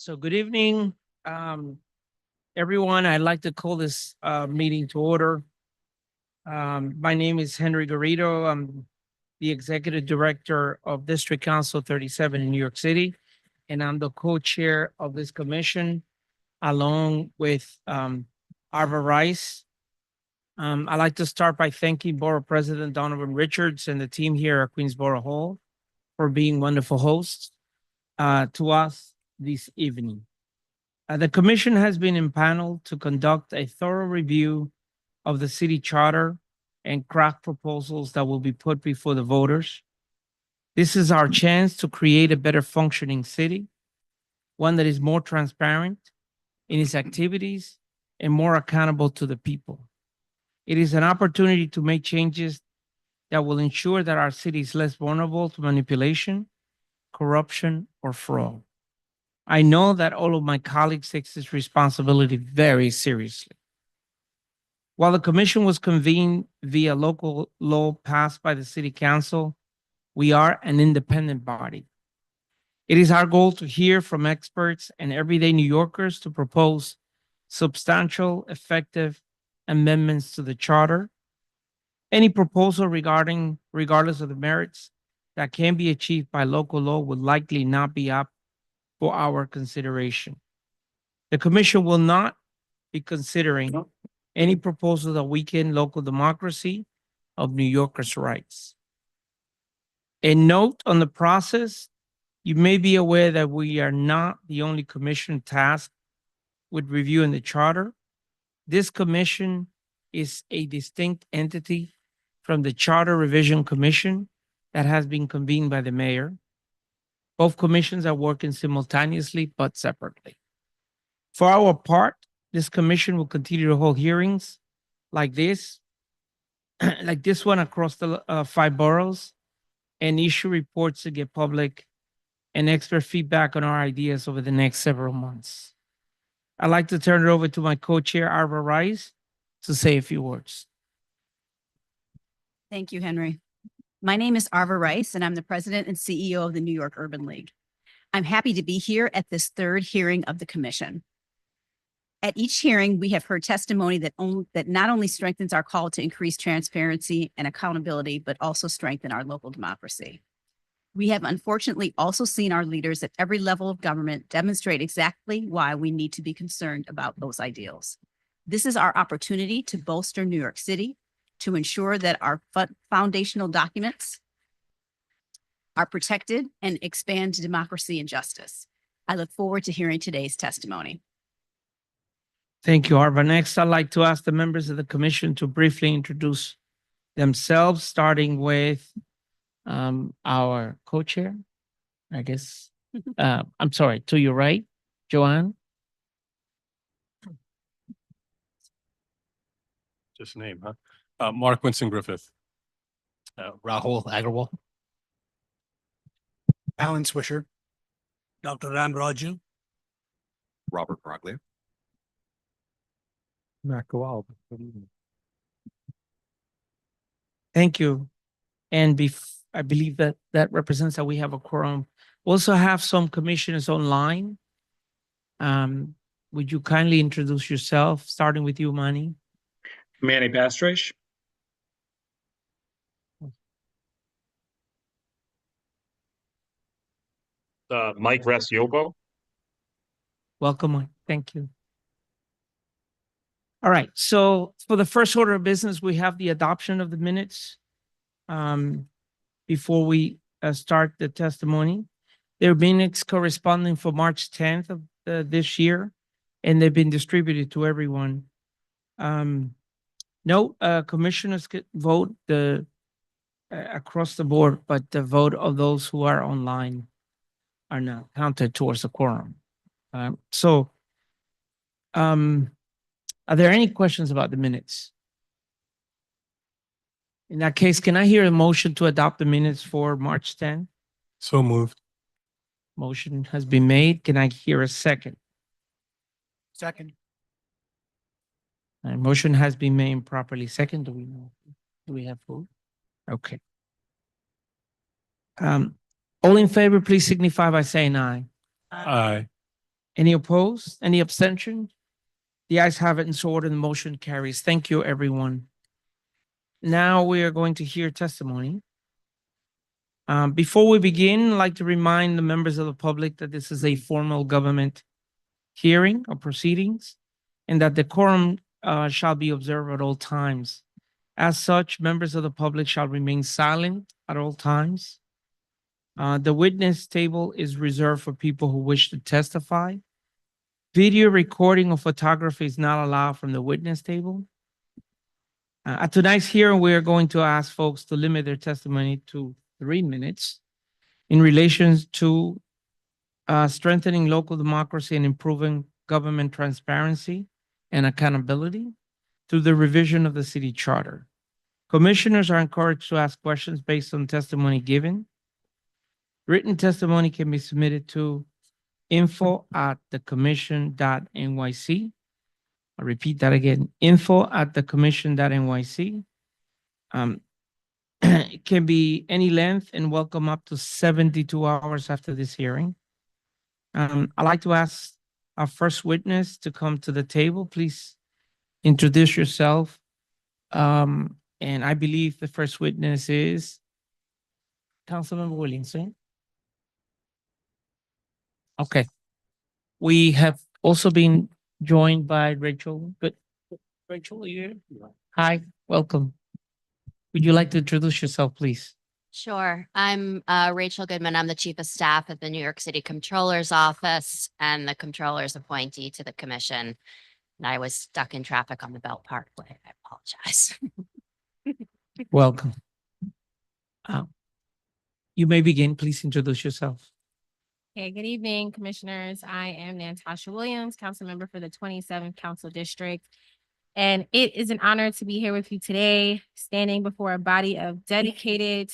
So good evening, everyone. I'd like to call this meeting to order. My name is Henry Garrido. I'm the Executive Director of District Council 37 in New York City, and I'm the co-chair of this commission along with Arva Rice. I'd like to start by thanking Borough President Donovan Richards and the team here at Queensborough Hall for being wonderful hosts to us this evening. The commission has been impaneled to conduct a thorough review of the city charter and craft proposals that will be put before the voters. This is our chance to create a better functioning city, one that is more transparent in its activities and more accountable to the people. It is an opportunity to make changes that will ensure that our city is less vulnerable to manipulation, corruption, or fraud. I know that all of my colleagues take this responsibility very seriously. While the commission was convened via local law passed by the city council, we are an independent body. It is our goal to hear from experts and everyday New Yorkers to propose substantial, effective amendments to the charter. Any proposal regardless of the merits that can be achieved by local law would likely not be up for our consideration. The commission will not be considering any proposal that weaken local democracy of New Yorkers' rights. A note on the process, you may be aware that we are not the only commission tasked with reviewing the charter. This commission is a distinct entity from the Charter Revision Commission that has been convened by the mayor. Both commissions are working simultaneously but separately. For our part, this commission will continue to hold hearings like this, like this one across the 5 boroughs, and issue reports to get public and expert feedback on our ideas over the next several months. I'd like to turn it over to my co-chair, Arva Rice, to say a few words. Thank you, Henry. My name is Arva Rice, and I'm the president and CEO of the New York Urban League. I'm happy to be here at this third hearing of the commission. At each hearing, we have heard testimony that not only strengthens our call to increase transparency and accountability, but also strengthen our local democracy. We have unfortunately also seen our leaders at every level of government demonstrate exactly why we need to be concerned about those ideals. This is our opportunity to bolster New York City, to ensure that our foundational documents are protected and expand democracy and justice. I look forward to hearing today's testimony. Thank you, Arva. Next, I'd like to ask the members of the commission to briefly introduce themselves, starting with our co-chair, I guess. I'm sorry, to your right, Joanne. Just name, huh? Mark Winston Griffith. Rahul Agarwal. Alan Swisher. Dr. Ram Raju. Robert Broglia. Matt Gawal. Thank you. And I believe that represents that we have a quorum. We also have some commissioners online. Would you kindly introduce yourself, starting with you, Manny? Manny Bastrich. Mike Rassiobo. Welcome, Mike. Thank you. All right. So for the first order of business, we have the adoption of the minutes. Before we start the testimony, there are minutes corresponding for March 10th of this year, and they've been distributed to everyone. No, commissioners could vote across the board, but the vote of those who are online are not counted towards the quorum. Are there any questions about the minutes? In that case, can I hear a motion to adopt the minutes for March 10th? So moved. Motion has been made. Can I hear a second? Second. Motion has been made and properly second. Do we have vote? Okay. All in favor, please signify by saying aye. Aye. Any opposed? Any abstention? The ayes have it and so ordered. The motion carries. Thank you, everyone. Now we are going to hear testimony. Before we begin, I'd like to remind the members of the public that this is a formal government hearing or proceedings and that decorum shall be observed at all times. As such, members of the public shall remain silent at all times. The witness table is reserved for people who wish to testify. Video recording or photography is not allowed from the witness table. At tonight's hearing, we are going to ask folks to limit their testimony to 3 minutes in relation to strengthening local democracy and improving government transparency and accountability through the revision of the city charter. Commissioners are encouraged to ask questions based on testimony given. Written testimony can be submitted to info@thecommission.nyc. I'll repeat that again, info@thecommission.nyc. It can be any length and welcome up to 72 hours after this hearing. I'd like to ask our first witness to come to the table. Please introduce yourself. And I believe the first witness is Councilmember Williamson. Okay. We have also been joined by Rachel. But Rachel, are you here? Hi, welcome. Would you like to introduce yourself, please? Sure. I'm Rachel Goodman. I'm the Chief of Staff at the New York City Comptroller's Office and the Comptroller's appointee to the Commission. And I was stuck in traffic on the Belt Parkway. I apologize. Welcome. You may begin. Please introduce yourself. Okay, good evening, Commissioners. I am Natasha Williams, Council Member for the 27th Council District. And it is an honor to be here with you today, standing before a body of dedicated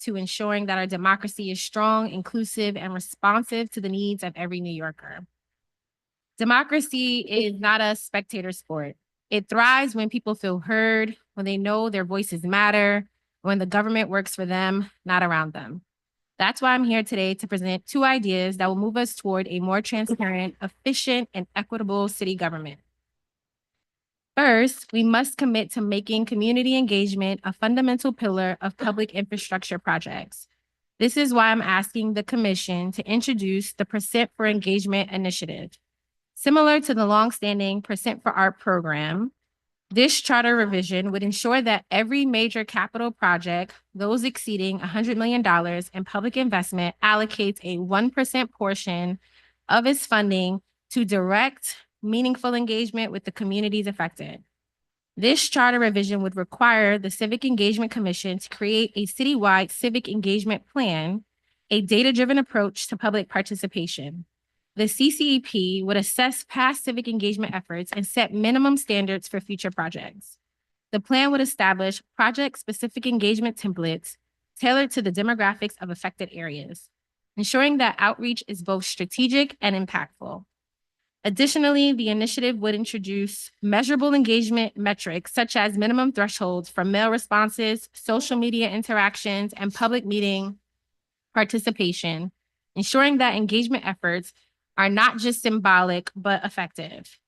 to ensuring that our democracy is strong, inclusive, and responsive to the needs of every New Yorker. Democracy is not a spectator sport. It thrives when people feel heard, when they know their voices matter, when the government works for them, not around them. That's why I'm here today to present 2 ideas that will move us toward a more transparent, efficient, and equitable city government. First, we must commit to making community engagement a fundamental pillar of public infrastructure projects. This is why I'm asking the Commission to introduce the Percent for Engagement initiative. Similar to the longstanding Percent for Art program, this charter revision would ensure that every major capital project, those exceeding $100 million in public investment, allocates a 1% portion of its funding to direct, meaningful engagement with the communities affected. This charter revision would require the Civic Engagement Commission to create a citywide civic engagement plan, a data-driven approach to public participation. The CCEP would assess past civic engagement efforts and set minimum standards for future projects. The plan would establish project-specific engagement templates tailored to the demographics of affected areas, ensuring that outreach is both strategic and impactful. Additionally, the initiative would introduce measurable engagement metrics such as minimum thresholds for mail responses, social media interactions, and public meeting participation, ensuring that engagement efforts are not just symbolic, but effective.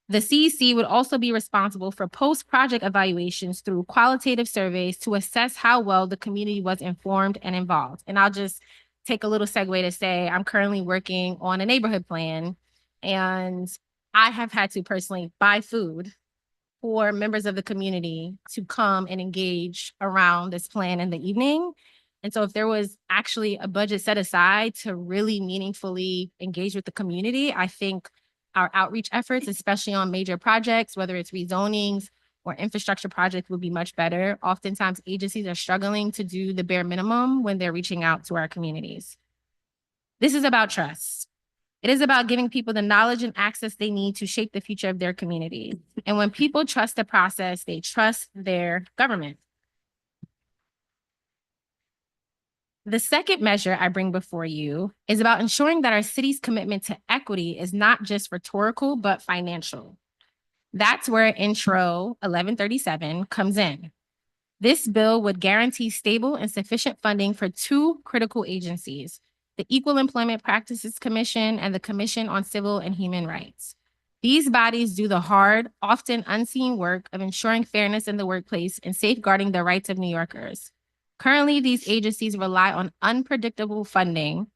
The CEC would also be responsible for post-project evaluations through qualitative surveys to assess how well the community was informed and involved. And I'll just take a little segue to say I'm currently working on a neighborhood plan, and I have had to personally buy food for members of the community to come and engage around this plan in the evening. And so if there was actually a budget set aside to really meaningfully engage with the community, I think our outreach efforts, especially on major projects, whether it's rezonings or infrastructure projects, would be much better. Oftentimes, agencies are struggling to do the bare minimum when they're reaching out to our communities. This is about trust. It is about giving people the knowledge and access they need to shape the future of their community. And when people trust the process, they trust their government. The second measure I bring before you is about ensuring that our city's commitment to equity is not just rhetorical, but financial. That's where Intro 1137 comes in. This bill would guarantee stable and sufficient funding for 2 critical agencies, the Equal Employment Practices Commission, and the Commission on Civil and Human Rights. These bodies do the hard, often unseen work of ensuring fairness in the workplace and safeguarding the rights of New Yorkers. Currently, these agencies rely on unpredictable funding,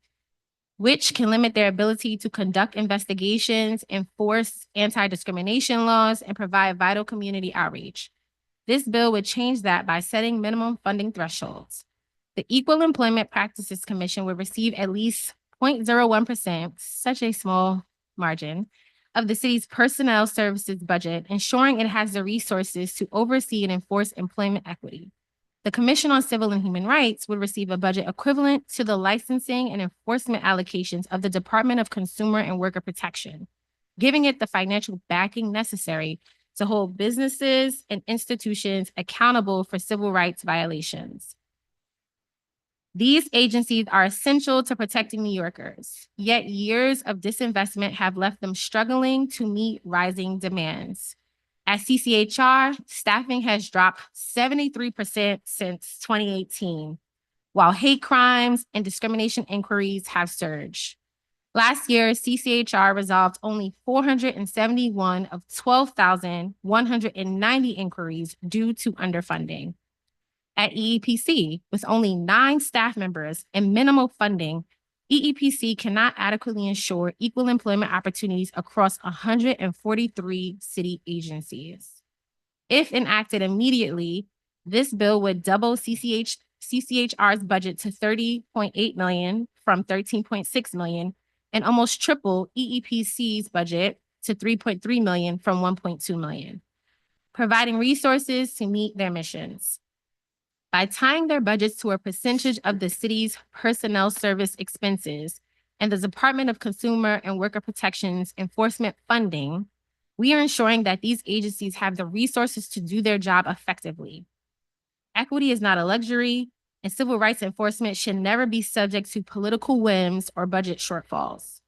which can limit their ability to conduct investigations, enforce anti-discrimination laws, and provide vital community outreach. This bill would change that by setting minimum funding thresholds. The Equal Employment Practices Commission would receive at least 0.01%, such a small margin, of the city's personnel services budget, ensuring it has the resources to oversee and enforce employment equity. The Commission on Civil and Human Rights would receive a budget equivalent to the licensing and enforcement allocations of the Department of Consumer and Worker Protection, giving it the financial backing necessary to hold businesses and institutions accountable for civil rights violations. These agencies are essential to protecting New Yorkers, yet years of disinvestment have left them struggling to meet rising demands. At CCHR, staffing has dropped 73% since 2018, while hate crimes and discrimination inquiries have surged. Last year, CCHR resolved only 471 of 12,190 inquiries due to underfunding. At EEPC, with only 9 staff members and minimal funding, EEPC cannot adequately ensure equal employment opportunities across 143 city agencies. If enacted immediately, this bill would double CCHR's budget to $30.8 million from $13.6 million and almost triple EEPC's budget to $3.3 million from $1.2 million, providing resources to meet their missions. By tying their budgets to a percentage of the city's personnel service expenses and the Department of Consumer and Worker Protection's enforcement funding, we are ensuring that these agencies have the resources to do their job effectively. Equity is not a luxury, and civil rights enforcement should never be subject to political whims or budget shortfalls.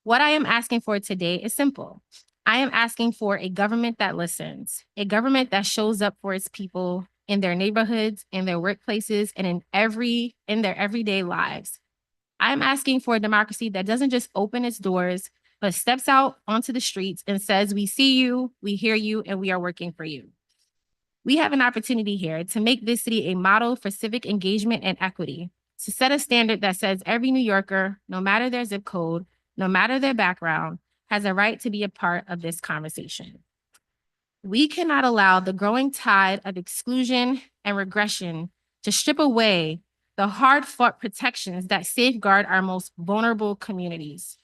What I am asking for today is simple. I am asking for a government that listens, a government that shows up for its people in their neighborhoods, in their workplaces, and in their everyday lives. I'm asking for a democracy that doesn't just open its doors, but steps out onto the streets and says, we see you, we hear you, and we are working for you. We have an opportunity here to make this city a model for civic engagement and equity, to set a standard that says every New Yorker, no matter their zip code, no matter their background, has a right to be a part of this conversation. We cannot allow the growing tide of exclusion and regression to strip away the hard-fought protections that safeguard our most vulnerable communities.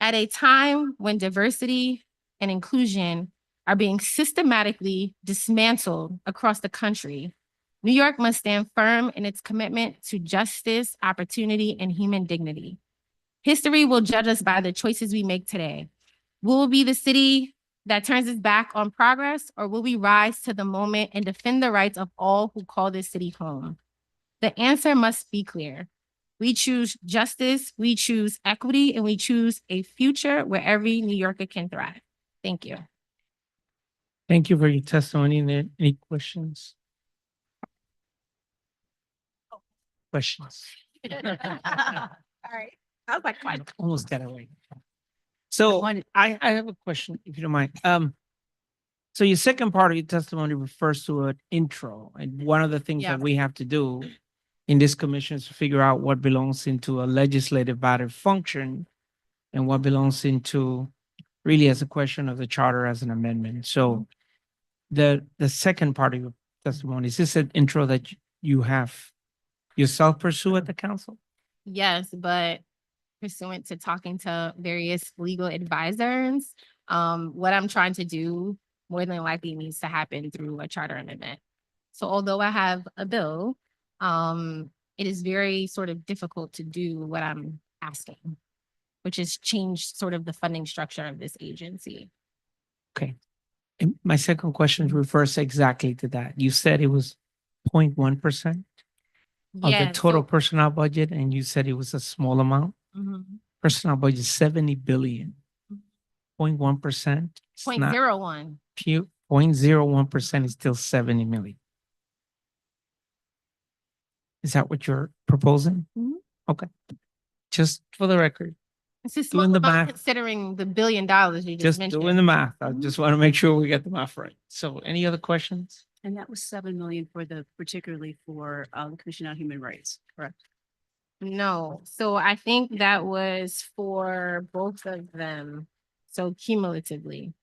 At a time when diversity and inclusion are being systematically dismantled across the country, New York must stand firm in its commitment to justice, opportunity, and human dignity. History will judge us by the choices we make today. Will we be the city that turns its back on progress, or will we rise to the moment and defend the rights of all who call this city home? The answer must be clear. We choose justice, we choose equity, and we choose a future where every New Yorker can thrive. Thank you. Thank you for your testimony. Any questions? Questions? All right. I was like, I almost got away. So I have a question, if you don't mind. So your second part of your testimony refers to an intro, and one of the things Yeah. that we have to do in this commission is to figure out what belongs into a legislative body function and what belongs into really as a question of the charter as an amendment. So the second part of your testimony, is this an intro that you have yourself pursue at the council? Yes, but pursuant to talking to various legal advisors, what I'm trying to do more than likely needs to happen through a charter amendment. So although I have a bill, it is very sort of difficult to do what I'm asking, which is change sort of the funding structure of this agency. And my second question refers exactly to that. You said it was 0.1% of the Yeah, total personnel budget, and you said it was a small amount. Personnel budget 70 billion. 0.1%. 0.01. 0.01% is still 70 million. Is that what you're proposing? Mhm. Okay. Just for the record, It's a Doing small the amount math. considering the $1 billion you just just mentioned. doing the math. I just want to make sure we get the math right. So any other questions? And that was 7 million for particularly for the Commission on Human Rights, correct? No, so I think that was for both of them. So cumulatively.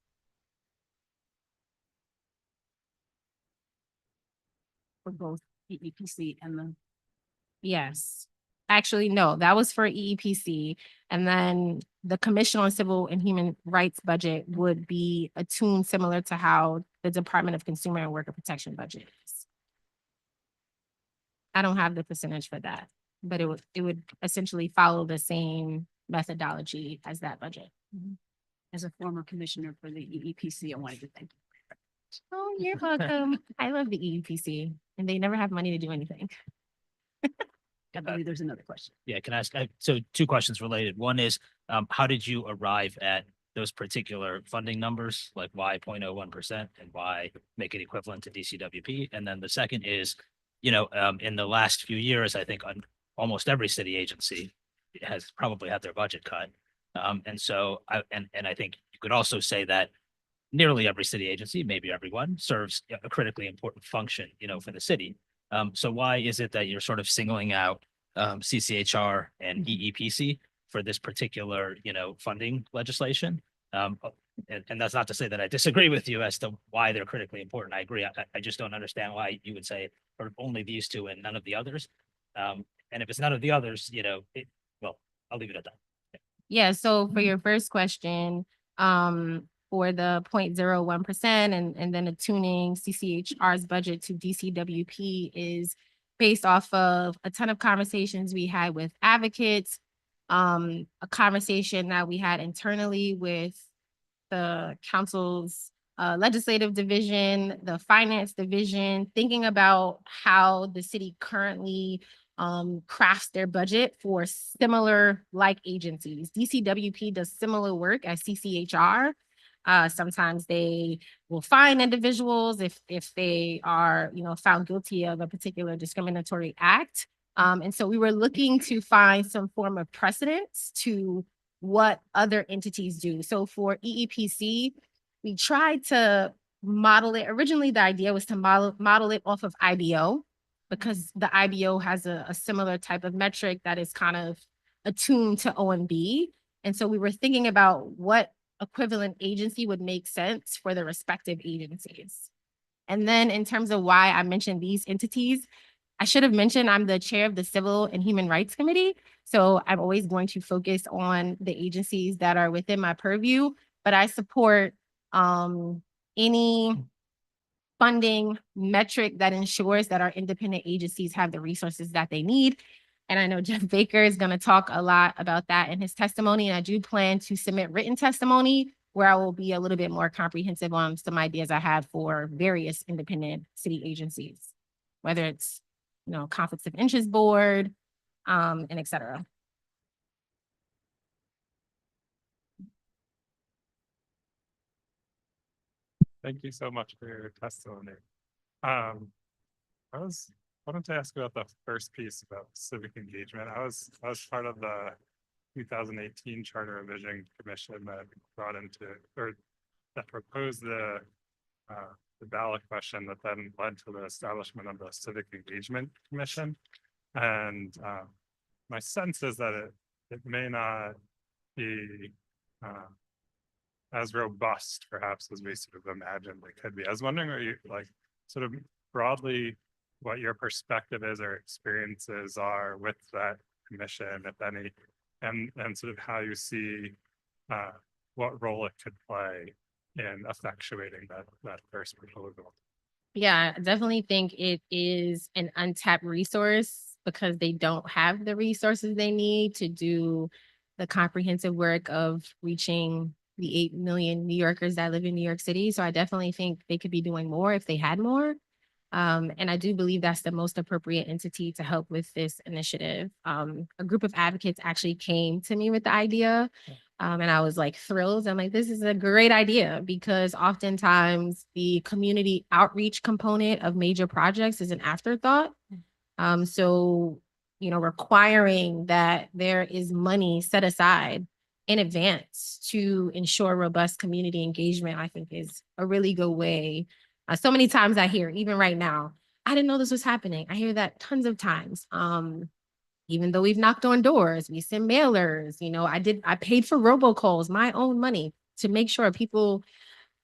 For both EEPC and the. Yes. Actually, no, that was for EEPC. And then the Commission on Civil and Human Rights budget would be attuned similar to how the Department of Consumer and Worker Protection budget is. I don't have the percentage for that, but it would essentially follow the same methodology as that budget. As a former commissioner for the EEPC, I wanted to thank you. Oh, you're welcome. I love the EEPC and they never have money to do anything. I believe there's another question. Yeah, can I ask, so two questions related. One is, how did you arrive at those particular funding numbers? Like why 0.01% and why make it equivalent to DCWP? And then the second is, in the last few years, I think on almost every city agency has probably had their budget cut. And so I think you could also say that nearly every city agency, maybe everyone, serves a critically important function, for the city. So why is it that you're sort of singling out CCHR and EEPC for this particular, funding legislation? And that's not to say that I disagree with you as to why they're critically important. I agree. I just don't understand why you would say or only these two and none of the others. And if it's none of the others, well, I'll leave it at that. Yeah, so for your first question, for the 0.01% and then attuning CCHR's budget to DCWP is based off of a ton of conversations we had with advocates, a conversation that we had internally with the council's legislative division, the finance division, thinking about how the city currently crafts their budget for similar like agencies. DCWP does similar work as CCHR. Sometimes they will fine individuals if they are, found guilty of a particular discriminatory act. And so we were looking to find some form of precedence to what other entities do. So for EEPC, we tried to model it. Originally, the idea was to model it off of IBO, because the IBO has a similar type of metric that is kind of attuned to OMB. And so we were thinking about what equivalent agency would make sense for the respective agencies. And then in terms of why I mentioned these entities, I should have mentioned I'm the chair of the Civil and Human Rights Committee. So I'm always going to focus on the agencies that are within my purview, but I support any funding metric that ensures that our independent agencies have the resources that they need. And I know Jeff Baker is going to talk a lot about that in his testimony. And I do plan to submit written testimony where I will be a little bit more comprehensive on some ideas I have for various independent city agencies, whether it's, conflicts of interest board, and et cetera. Thank you so much for your testimony. Wanted to ask about the first piece about civic engagement. I was part of the 2018 Charter Revision Commission that brought into, or that proposed the ballot question that then led to the establishment of the Civic Engagement Commission. And my sense is that it may not be as robust perhaps as we sort of imagined it could be. I was wondering, are you like sort of broadly what your perspective is or experiences are with that commission, if any, and sort of how you see what role it could play in effectuating that first proposal? Yeah, I definitely think it is an untapped resource because they don't have the resources they need to do the comprehensive work of reaching the 8 million New Yorkers that live in New York City. So I definitely think they could be doing more if they had more. And I do believe that's the most appropriate entity to help with this initiative. A group of advocates actually came to me with the idea. And I was like thrilled. I'm like, this is a great idea because oftentimes the community outreach component of major projects is an afterthought. So requiring that there is money set aside in advance to ensure robust community engagement, I think is a really good way. So many times I hear, even right now, I didn't know this was happening. I hear that tons of times. Even though we've knocked on doors, we send mailers, I paid for robocalls, my own money, to make sure people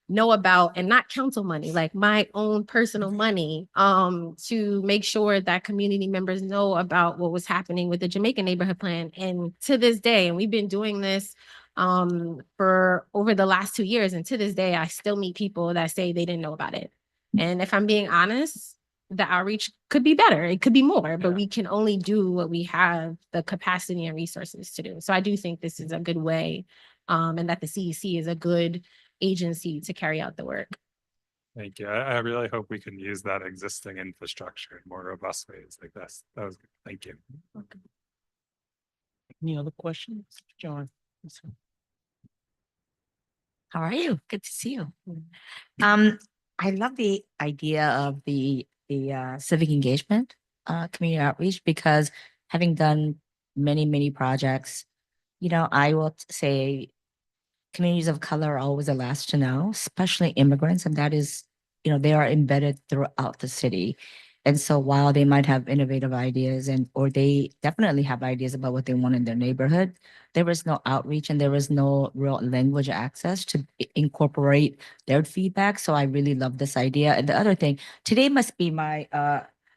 know about, and not council money, like my own personal money, to make sure that community members know about what was happening with the Jamaican Neighborhood Plan. And to this day, and we've been doing this for over the last 2 years, and to this day, I still meet people that say they didn't know about it. And if I'm being honest, the outreach could be better. It could be more, but we can only do what we have the capacity and resources to do. So I do think this is a good way, and that the CEC is a good agency to carry out the work. Thank you. I really hope we can use that existing infrastructure in more robust ways like this. That was good. Thank you. Any other questions, John? How are you? Good to see you. I love the idea of the civic engagement, community outreach, because having done many projects, I will say communities of color are always the last to know, especially immigrants, and that is, they are embedded throughout the city. And so while they might have innovative ideas or they definitely have ideas about what they want in their neighborhood, there was no outreach and there was no real language access to incorporate their feedback. So I really love this idea. And the other thing, today must be my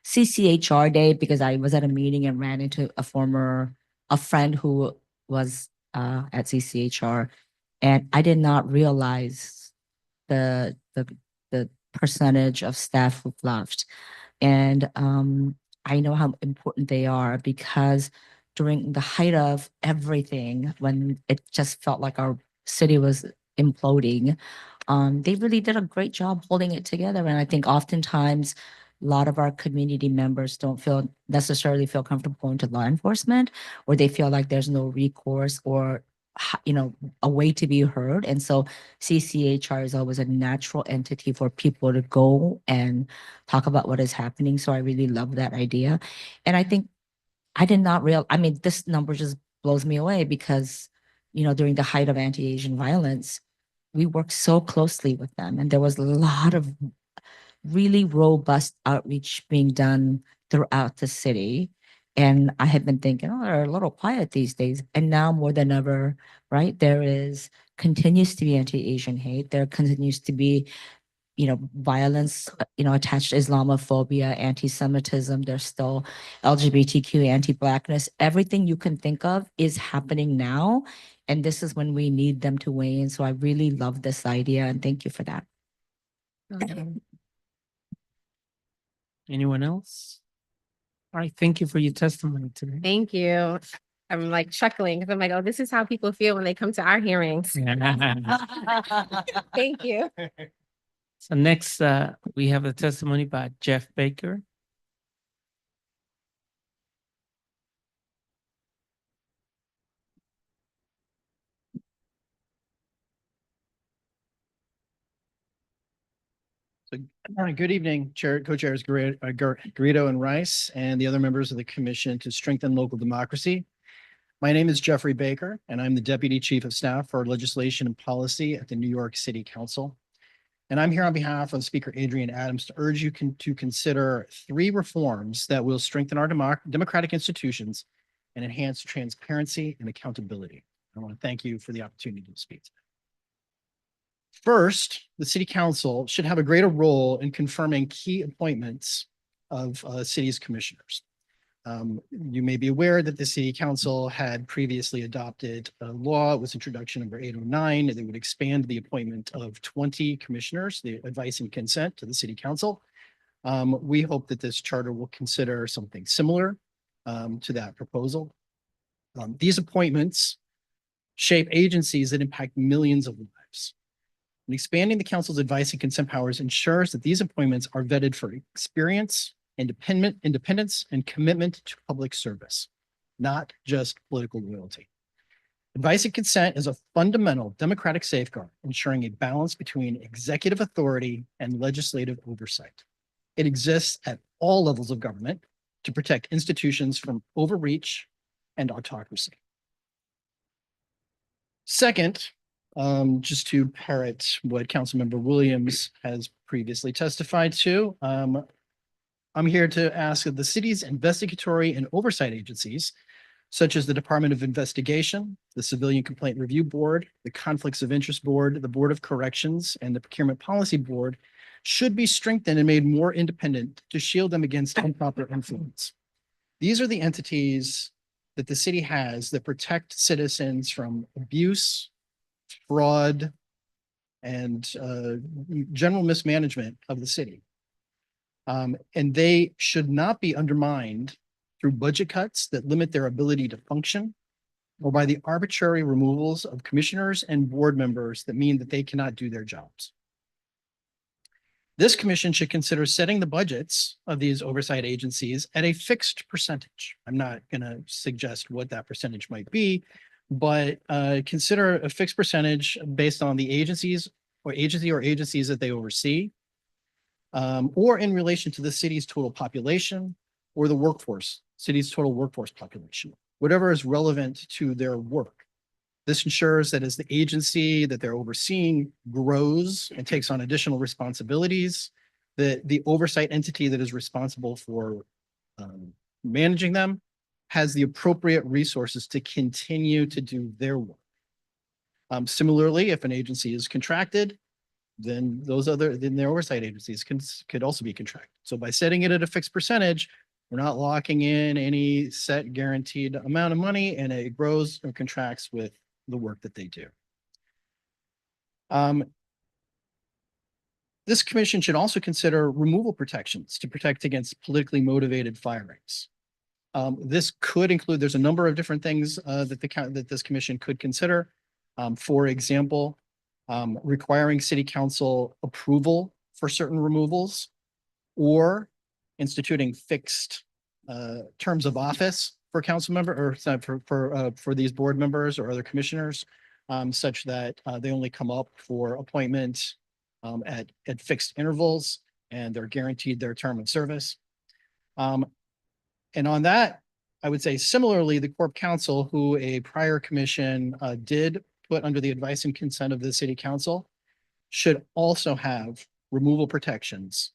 CCHR day, because I was at a meeting and ran into a friend who was at CCHR, and I did not realize the percentage of staff who've left. And I know how important they are, because during the height of everything, when it just felt like our city was imploding, they really did a great job holding it together. And I think oftentimes a lot of our community members don't necessarily feel comfortable going to law enforcement, or they feel like there's no recourse or a way to be heard. And so CCHR is always a natural entity for people to go and talk about what is happening. So I really love that idea. And I think I did not this number just blows me away, because, during the height of anti-Asian violence, we worked so closely with them. And there was a lot of really robust outreach being done throughout the city. And I had been thinking, they're a little quiet these days. And now more than ever, right, continues to be anti-Asian hate. There continues to be, violence, attached to Islamophobia, anti-Semitism. There's still LGBTQ, anti-Blackness. Everything you can think of is happening now. And this is when we need them to weigh in. So I really love this idea. And thank you for that. Anyone else? All right, thank you for your testimony today. Thank you. I'm like chuckling because I'm like, oh, this is how people feel when they come to our hearings. Thank you. So next, we have a testimony by Jeff Baker. Good evening, Co-Chairs Garrido and Rice, and the other members of the Commission to Strengthen Local Democracy. My name is Jeffrey Baker, and I'm the Deputy Chief of Staff for Legislation and Policy at the New York City Council. And I'm here on behalf of Speaker Adrienne Adams to urge you to consider 3 reforms that will strengthen our democratic institutions and enhance transparency and accountability. I want to thank you for the opportunity to speak today. First, the City Council should have a greater role in confirming key appointments of city's commissioners. You may be aware that the City Council had previously adopted a law. It was introduction number 809, and they would expand the appointment of 20 commissioners, the advice and consent to the City Council. We hope that this charter will consider something similar to that proposal. These appointments shape agencies that impact millions of lives. And expanding the council's advice and consent powers ensures that these appointments are vetted for experience, independence, and commitment to public service, not just political loyalty. Advice and consent is a fundamental democratic safeguard, ensuring a balance between executive authority and legislative oversight. It exists at all levels of government to protect institutions from overreach and autocracy. Second, just to parrot what Councilmember Williams has previously testified to, I'm here to ask of the city's investigatory and oversight agencies, such as the Department of Investigation, the Civilian Complaint Review Board, the Conflicts of Interest Board, the Board of Corrections, and the Procurement Policy Board, should be strengthened and made more independent to shield them against improper influence. These are the entities that the city has that protect citizens from abuse, fraud, and general mismanagement of the city. And they should not be undermined through budget cuts that limit their ability to function, or by the arbitrary removals of commissioners and board members that mean that they cannot do their jobs. This commission should consider setting the budgets of these oversight agencies at a fixed percentage. I'm not going to suggest what that percentage might be, but consider a fixed percentage based on the agencies or agencies that they oversee, or in relation to the city's total population or the workforce, city's total workforce population, whatever is relevant to their work. This ensures that as the agency that they're overseeing grows and takes on additional responsibilities, that the oversight entity that is responsible for managing them has the appropriate resources to continue to do their work. Similarly, if an agency is contracted, then their oversight agencies could also be contracted. So by setting it at a fixed percentage, we're not locking in any set guaranteed amount of money, and it grows or contracts with the work that they do. This commission should also consider removal protections to protect against politically motivated firings. This could include, there's a number of different things that this commission could consider. For example, requiring city council approval for certain removals, or instituting fixed terms of office for council member or for these board members or other commissioners, such that they only come up for appointment at fixed intervals and they're guaranteed their term of service. And on that, I would say similarly, the Corp Council, who a prior commission did put under the advice and consent of the city council, should also have removal protections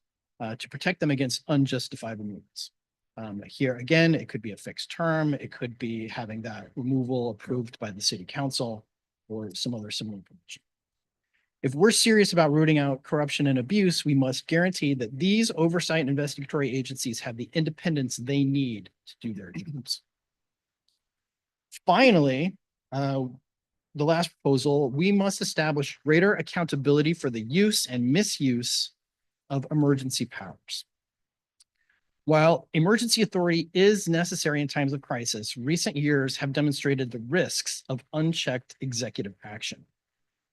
to protect them against unjustified removals. Here again, it could be a fixed term. It could be having that removal approved by the city council or some other similar provision. If we're serious about rooting out corruption and abuse, we must guarantee that these oversight and investigatory agencies have the independence they need to do their jobs. Finally, the last proposal, we must establish greater accountability for the use and misuse of emergency powers. While emergency authority is necessary in times of crisis, recent years have demonstrated the risks of unchecked executive action,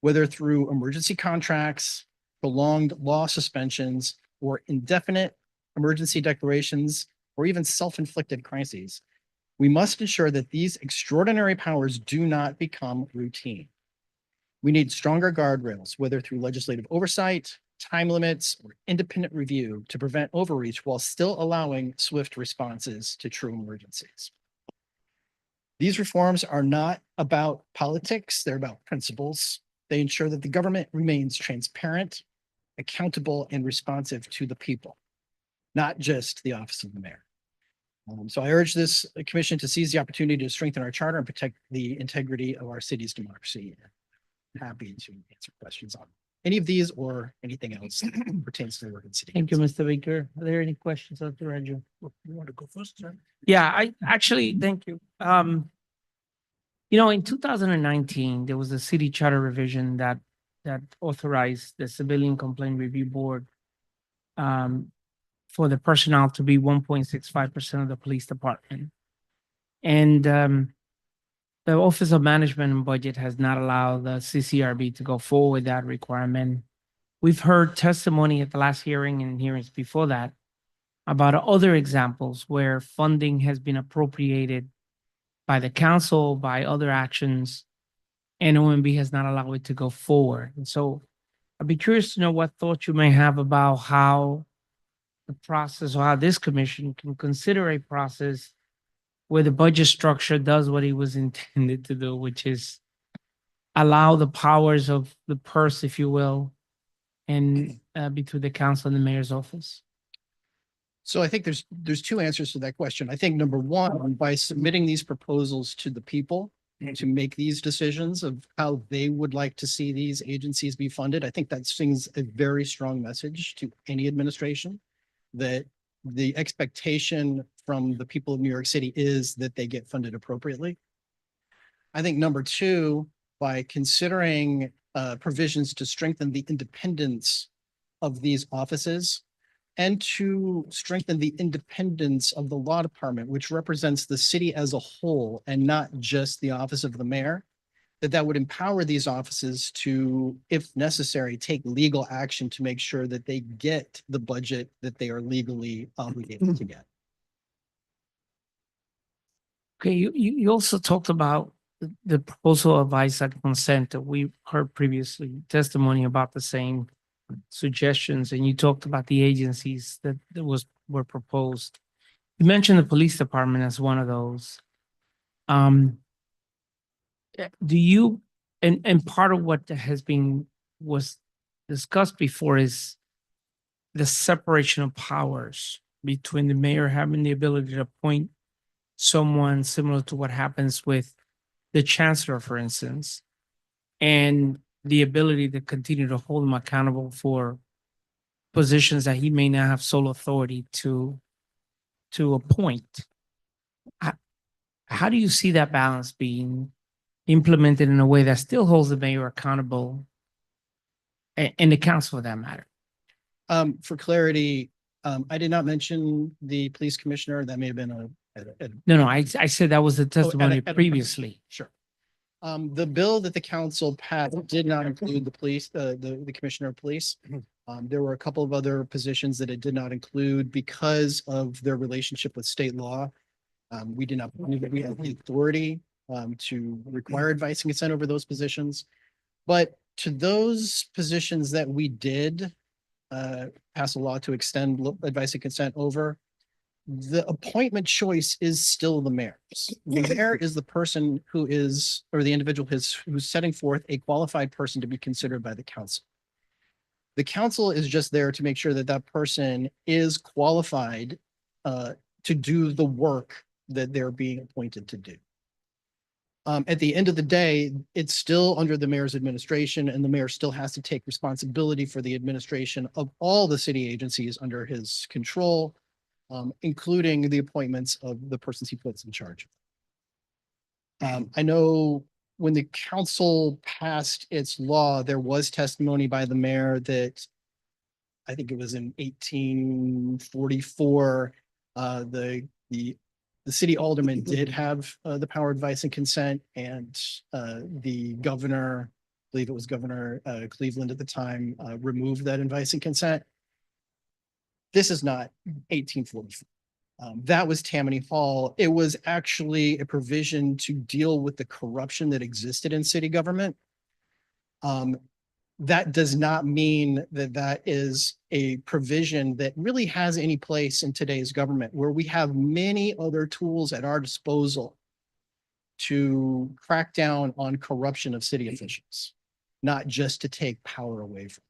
whether through emergency contracts, prolonged law suspensions, or indefinite emergency declarations, or even self-inflicted crises. We must ensure that these extraordinary powers do not become routine. We need stronger guardrails, whether through legislative oversight, time limits, or independent review to prevent overreach while still allowing swift responses to true emergencies. These reforms are not about politics, they're about principles. They ensure that the government remains transparent, accountable, and responsive to the people, not just the office of the mayor. So I urge this commission to seize the opportunity to strengthen our charter and protect the integrity of our city's democracy. I'm happy to answer questions on any of these or anything else that pertains to the work in city. Thank you, Mr. Baker. Are there any questions, Dr. Ranju? You want to go first, sir? Yeah, I actually, thank you. In 2019, there was a city charter revision that authorized the Civilian Complaint Review Board for the personnel to be 1.65% of the police department. And the Office of Management and Budget has not allowed the CCRB to go forward with that requirement. We've heard testimony at the last hearing and hearings before that about other examples where funding has been appropriated by the council, by other actions, and OMB has not allowed it to go forward. And so I'd be curious to know what thoughts you may have about how the process or how this commission can consider a process where the budget structure does what it was intended to do, which is allow the powers of the purse, if you will, and between the council and the mayor's office. So I think there's two answers to that question. I think number one, by submitting these proposals to the people to make these decisions of how they would like to see these agencies be funded, I think that sends a very strong message to any administration that the expectation from the people of New York City is that they get funded appropriately. I think number two, by considering provisions to strengthen the independence of these offices and to strengthen the independence of the law department, which represents the city as a whole and not just the office of the mayor, that would empower these offices to, if necessary, take legal action to make sure that they get the budget that they are legally obligated to get. Okay, you also talked about the proposal of advice and consent that we heard previously, testimony about the same suggestions, and you talked about the agencies that were proposed. You mentioned the police department as one of those. Do you, and part of what was discussed before is the separation of powers between the mayor having the ability to appoint someone similar to what happens with the chancellor, for instance, and the ability to continue to hold him accountable for positions that he may not have sole authority to appoint. How do you see that balance being implemented in a way that still holds the mayor accountable and the council for that matter? For clarity, I did not mention the police commissioner. That may have been No, I said that was the testimony at a- previously. Sure. The bill that the council passed did not include the police, the commissioner of police. There were a couple of other positions that it did not include because of their relationship with state law. We did not believe that we had the authority to require advice and consent over those positions. But to those positions that we did pass a law to extend advice and consent over, the appointment choice is still the mayor's. The mayor is the person who is, or the individual who's setting forth a qualified person to be considered by the council. The council is just there to make sure that that person is qualified to do the work that they're being appointed to do. At the end of the day, it's still under the mayor's administration, and the mayor still has to take responsibility for the administration of all the city agencies under his control, including the appointments of the persons he puts in charge. I know when the council passed its law, there was testimony by the mayor that I think it was in 1844, the city alderman did have the power of advice and consent, and the governor, I believe it was Governor Cleveland at the time, removed that advice and consent. This is not 1844. That was Tammany Hall. It was actually a provision to deal with the corruption that existed in city government. That does not mean that that is a provision that really has any place in today's government, where we have many other tools at our disposal to crack down on corruption of city officials, not just to take power away from them.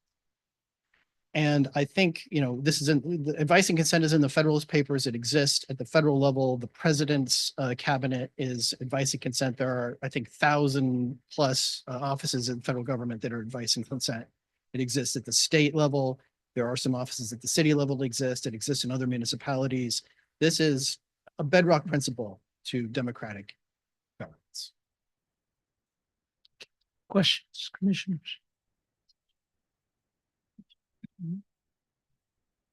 And I think, this is the advice and consent is in the Federalist Papers. It exists at the federal level. The president's cabinet is advice and consent. There are, I think, 1,000+ offices in the federal government that are advice and consent. It exists at the state level. There are some offices at the city level that exist. It exists in other municipalities. This is a bedrock principle to democratic governance. Questions, commissioners?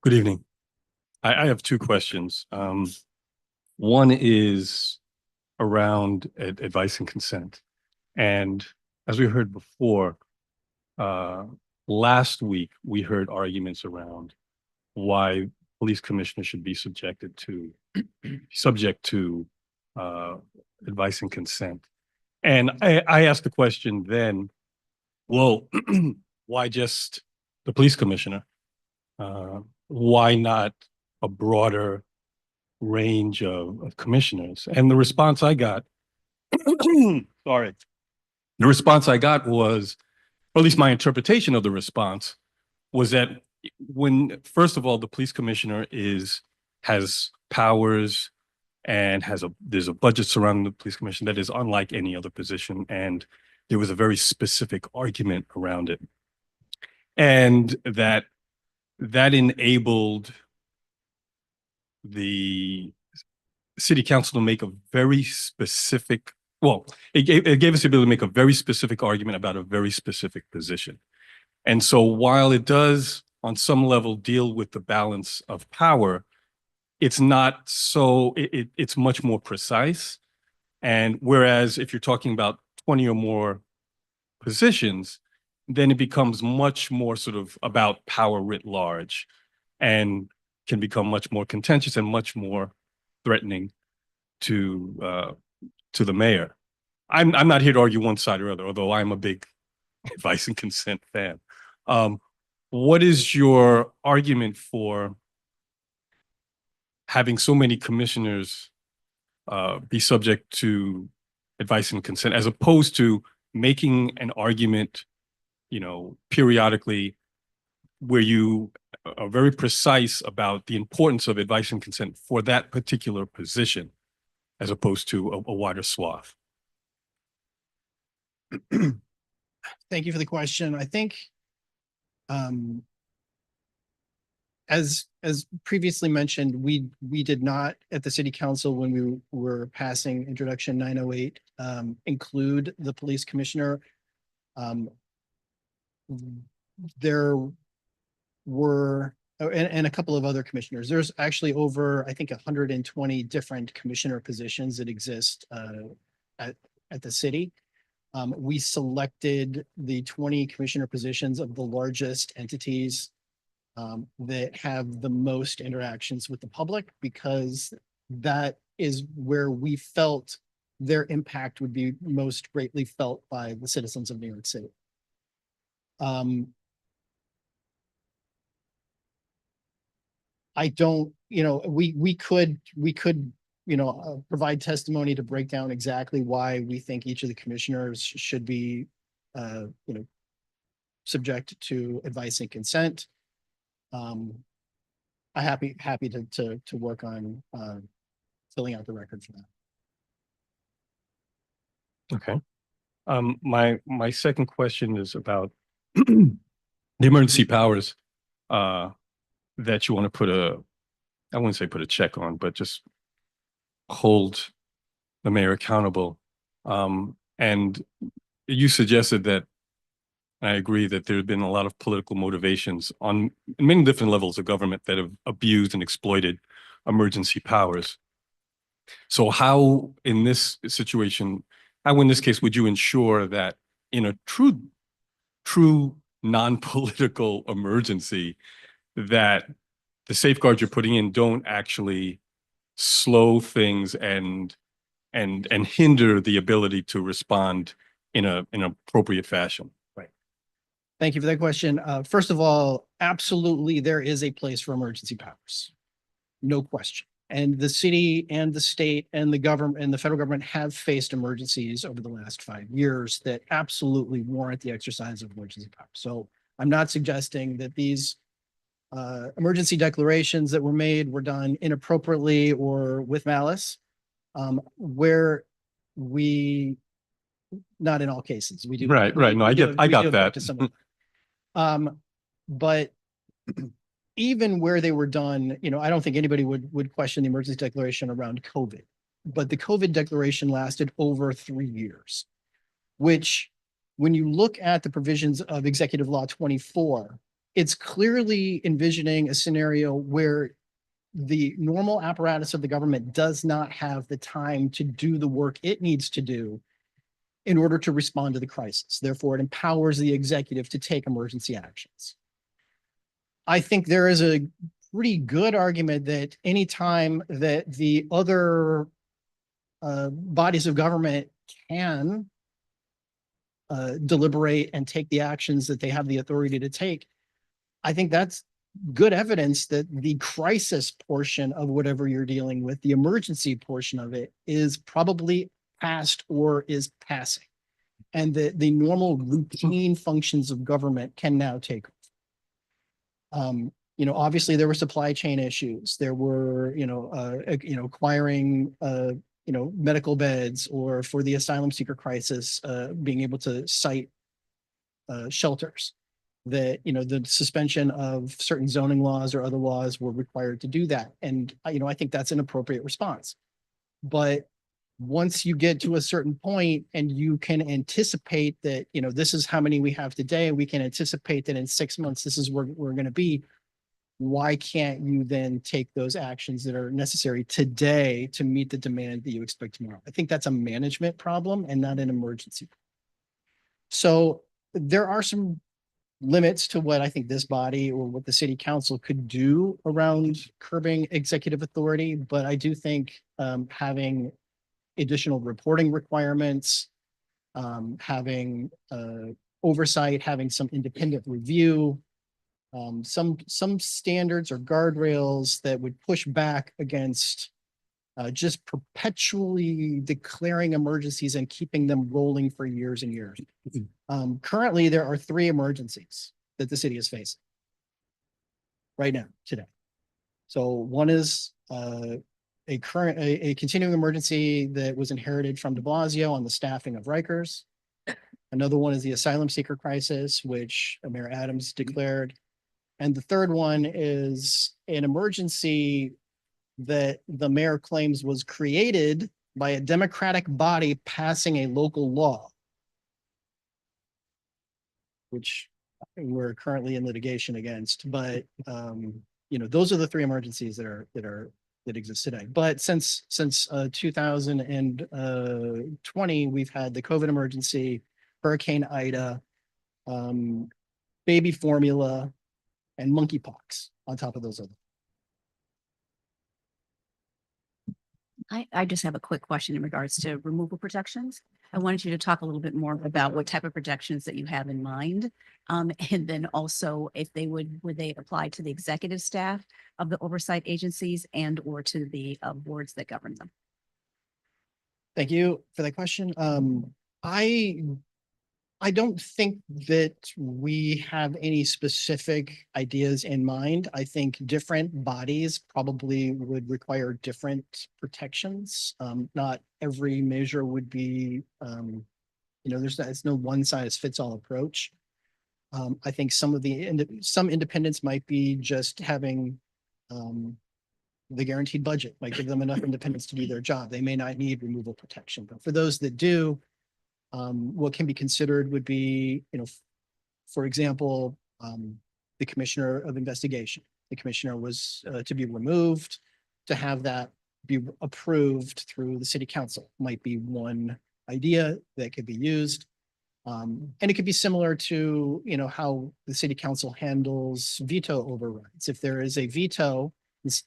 Good evening. I have two questions. One is around advice and consent. And as we heard before, last week, we heard arguments around why police commissioners should be subject to advice and consent. And I asked the question then, well, why just the police commissioner? Why not a broader range of commissioners. And the response I got, sorry, the response I got was, or at least my interpretation of the response was that when, first of all, the police commissioner has powers and there's a budget surrounding the police commission that is unlike any other position. And there was a very specific argument around it. And that enabled the city council to make a very specific, well, it gave us the ability to make a very specific argument about a very specific position. And so while it does on some level deal with the balance of power, it's not so, it's much more precise. And whereas if you're talking about 20 or more positions, then it becomes much more sort of about power writ large and can become much more contentious and much more threatening to the mayor. I'm not here to argue one side or other, although I'm a big advice and consent fan. What is your argument for having so many commissioners be subject to advice and consent, as opposed to making an argument, you know, periodically where you are very precise about the importance of advice and consent for that particular position, as opposed to a wider swath? Thank you for the question. I think, as previously mentioned, we did not at the city council, when we were passing Introduction 908, include the police commissioner. There were, and a couple of other commissioners. There's actually over, I think, 120 different commissioner positions that exist at the city. We selected the 20 commissioner positions of the largest entities that have the most interactions with the public, because that is where we felt their impact would be most greatly felt by the citizens of New York City. I don't, you know, we could, you know, provide testimony to break down exactly why we think each of the commissioners should be, you know, subject to advice and consent. I'm happy to work on filling out the record for that. Okay. My second question is about the emergency powers that you want to put I wouldn't say put a check on, but just hold the mayor accountable. And you suggested that, I agree, that there have been a lot of political motivations on many different levels of government that have abused and exploited emergency powers. So how in this situation, how in this case would you ensure that in a true non-political emergency, that the safeguards you're putting in don't actually slow things and hinder the ability to respond in an appropriate fashion? Right. Thank you for that question. First of all, absolutely, there is a place for emergency powers. No question. And the city and the state and the government and the federal government have faced emergencies over the last 5 years that absolutely warrant the exercise of emergency powers. So I'm not suggesting that these emergency declarations that were made were done inappropriately or with malice. Where we, not in all cases, we do. Right. No, I got that. But even where they were done, you know, I don't think anybody would question the emergency declaration around COVID, but the COVID declaration lasted over 3 years, which when you look at the provisions of Executive Law 24, it's clearly envisioning a scenario where the normal apparatus of the government does not have the time to do the work it needs to do in order to respond to the crisis. Therefore, it empowers the executive to take emergency actions. I think there is a pretty good argument that anytime that the other bodies of government can deliberate and take the actions that they have the authority to take, I think that's good evidence that the crisis portion of whatever you're dealing with, the emergency portion of it, is probably past or is passing. And that the normal routine functions of government can now take over. Obviously there were supply chain issues. There were, acquiring, medical beds, or for the asylum seeker crisis, being able to site shelters. That, the suspension of certain zoning laws or other laws were required to do that. And, I think that's an appropriate response. But once you get to a certain point and you can anticipate that, this is how many we have today, we can anticipate that in 6 months, this is where we're going to be. Why can't you then take those actions that are necessary today to meet the demand that you expect tomorrow? I think that's a management problem and not an emergency. So there are some limits to what I think this body or what the city council could do around curbing executive authority. But I do think having additional reporting requirements, having oversight, having some independent review, some standards or guardrails that would push back against just perpetually declaring emergencies and keeping them rolling for years and years. Currently, there are 3 emergencies that the city is facing right now, today. So one is a continuing emergency that was inherited from de Blasio on the staffing of Rikers. Another one is the asylum seeker crisis, which Mayor Adams declared. And the third one is an emergency that the mayor claims was created by a Democratic body passing a local law, which we're currently in litigation against. But those are the 3 emergencies that exist today. But since 2020, we've had the COVID emergency, Hurricane Ida, baby formula, and monkeypox on top of those other. I just have a quick question in regards to removal protections. I wanted you to talk a little bit more about what type of protections that you have in mind. And then also if would they apply to the executive staff of the oversight agencies and or to the boards that govern them? Thank you for that question. I don't think that we have any specific ideas in mind. I think different bodies probably would require different protections. Not every measure would be, it's no one size fits all approach. I think some independents might be just having the guaranteed budget, might give them enough independence to do their job. They may not need removal protection, but for those that do, what can be considered would be, for example, the commissioner of investigation. The commissioner was to be removed, to have that be approved through the city council might be one idea that could be used. And it could be similar to, how the city council handles veto overrides. If there is a veto,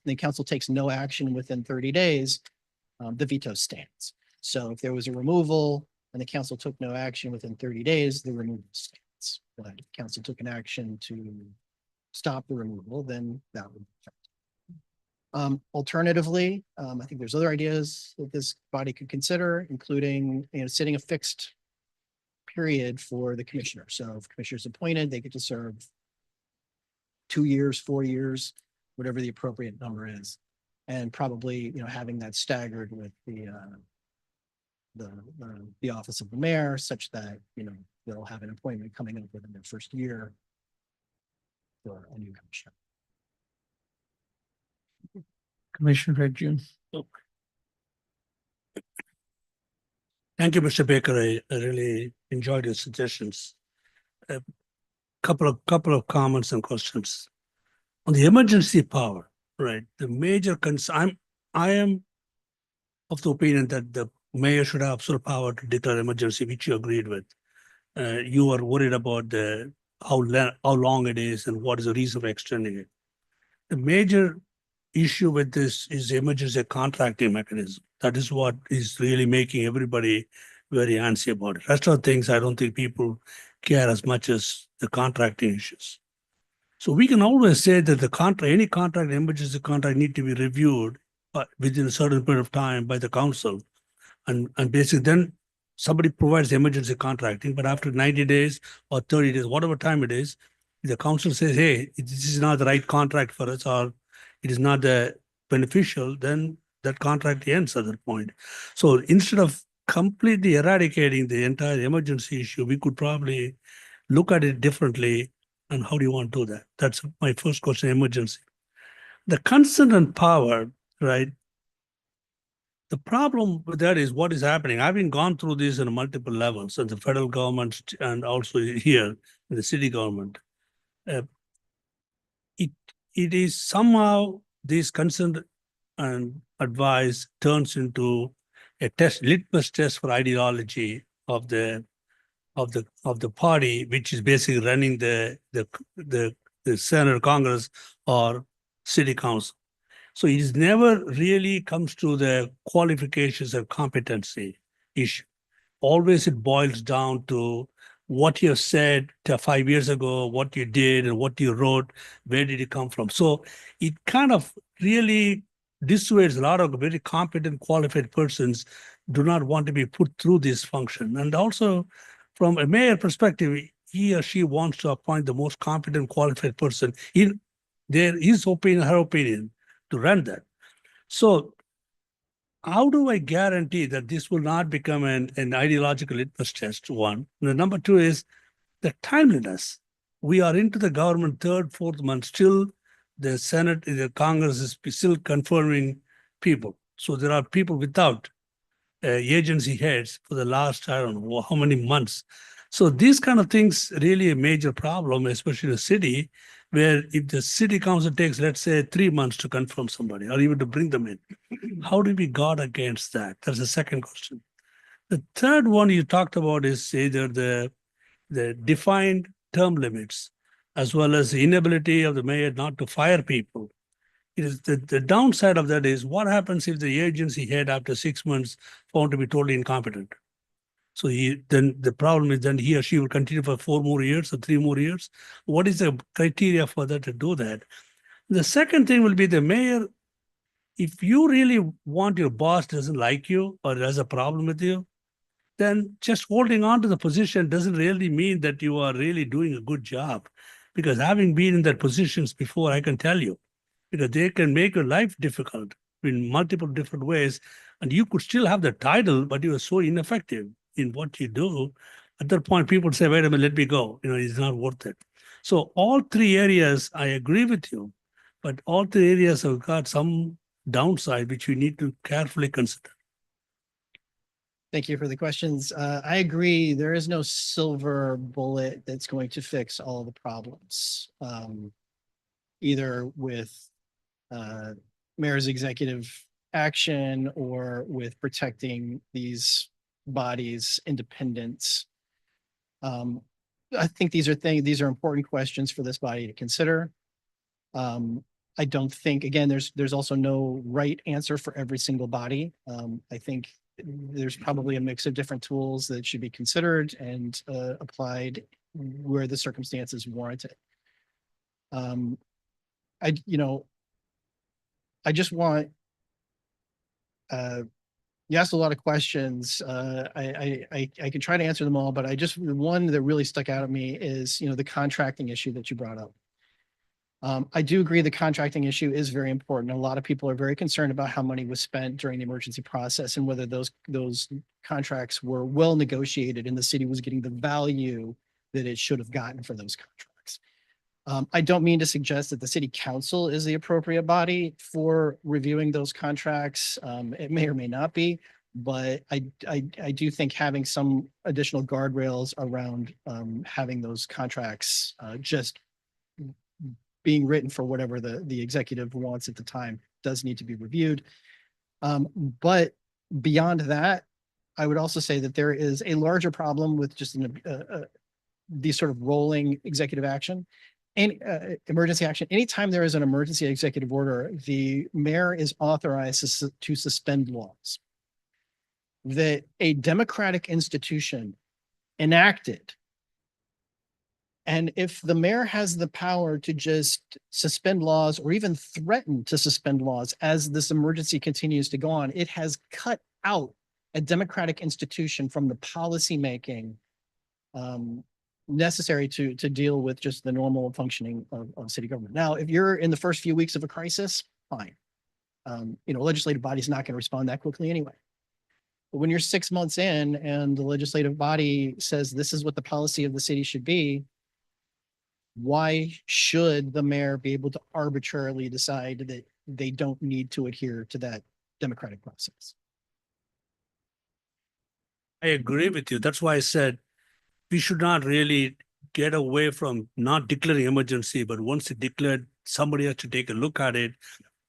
the council takes no action within 30 days, the veto stands. So if there was a removal, and the council took no action within 30 days, the removal stands. But if the council took an action to stop the removal, then that would affect. Alternatively, I think there's other ideas that this body could consider, including, setting a fixed period for the commissioner. So if commissioner is appointed, they get to serve 2 years, 4 years, whatever the appropriate number is. And probably, having that staggered with the office of the mayor, such that, they'll have an appointment coming up within their first year for a new commissioner. Commissioner June. Thank you, Mr. Baker. I really enjoyed your suggestions. A couple of comments and questions. On the emergency power, right? The major concern, I am of the opinion that the mayor should have absolute power to declare emergency, which you agreed with. You are worried about how long it is and what is the reason for extending it. The major issue with this is the emergency contracting mechanism. That is what is really making everybody very antsy about it. Rest of the things, I don't think people care as much as the contracting issues. So we can always say that the contract, any contract, emergency contract need to be reviewed within a certain period of time by the council. And basically then somebody provides emergency contracting, but after 90 days or 30 days, whatever time it is, the council says, hey, this is not the right contract for us, or it is not beneficial, then that contract ends at that point. So instead of completely eradicating the entire emergency issue, we could probably look at it differently. And how do you want to do that? That's my first question, emergency. The consent and power, right? The problem with that is what is happening. I've been gone through this on multiple levels at the federal government and also here in the city government. It is somehow this consent and advice turns into a litmus test for ideology of the party, which is basically running the Senate, Congress, or city council. So it is never really comes to the qualifications or competency issue. Always it boils down to what you said 5 years ago, what you did and what you wrote, where did it come from? So it kind of really dissuades a lot of very competent, qualified persons do not want to be put through this function. And also from a mayor perspective, he or she wants to appoint the most competent, qualified person in his opinion, her opinion, to run that. So how do I guarantee that this will not become an ideological litmus test, one? And the number two is the timeliness. We are into the government third, fourth month, still the Senate, the Congress is still confirming people. So there are people without agency heads for the last, I don't know how many months. So these kind of things really a major problem, especially in a city, where if the city council takes, let's say, 3 months to confirm somebody or even to bring them in, how do we guard against that? That's the second question. The third one you talked about is either the defined term limits, as well as the inability of the mayor not to fire people. It is the downside of that is what happens if the agency head after 6 months found to be totally incompetent? So then the problem is then he or she will continue for 4 more years or 3 more years. What is the criteria for that to do that? The second thing will be the mayor. If you really want your boss doesn't like you or has a problem with you, then just holding on to the position doesn't really mean that you are really doing a good job. Because having been in that positions before, I can tell you, because they can make your life difficult in multiple different ways. And you could still have the title, but you are so ineffective in what you do. At that point, people say, wait a minute, let me go. It's not worth it. So all three areas, I agree with you, but all three areas have got some downside, which we need to carefully consider. Thank you for the questions. I agree. There is no silver bullet that's going to fix all the problems, either with mayor's executive action or with protecting these bodies' independence. I think these are important questions for this body to consider. I don't think, again, there's also no right answer for every single body. I think there's probably a mix of different tools that should be considered and applied where the circumstances warrant it. I just want, you asked a lot of questions. I can try to answer them all, but the one that really stuck out at me is, the contracting issue that you brought up. I do agree the contracting issue is very important. A lot of people are very concerned about how money was spent during the emergency process and whether those contracts were well negotiated and the city was getting the value that it should have gotten for those contracts. I don't mean to suggest that the city council is the appropriate body for reviewing those contracts. It may or may not be, but I do think having some additional guardrails around having those contracts just being written for whatever the executive wants at the time does need to be reviewed. But beyond that, I would also say that there is a larger problem with just these sort of rolling executive action and emergency action. Anytime there is an emergency executive order, the mayor is authorized to suspend laws that a democratic institution enacted And if the mayor has the power to just suspend laws or even threaten to suspend laws as this emergency continues to go on, it has cut out a democratic institution from the policymaking necessary to deal with just the normal functioning of city government. Now, if you're in the first few weeks of a crisis, fine. Legislative body's not going to respond that quickly anyway. But when you're 6 months in and the legislative body says this is what the policy of the city should be, why should the mayor be able to arbitrarily decide that they don't need to adhere to that democratic process? I agree with you. That's why I said we should not really get away from not declaring emergency, but once it declared, somebody has to take a look at it,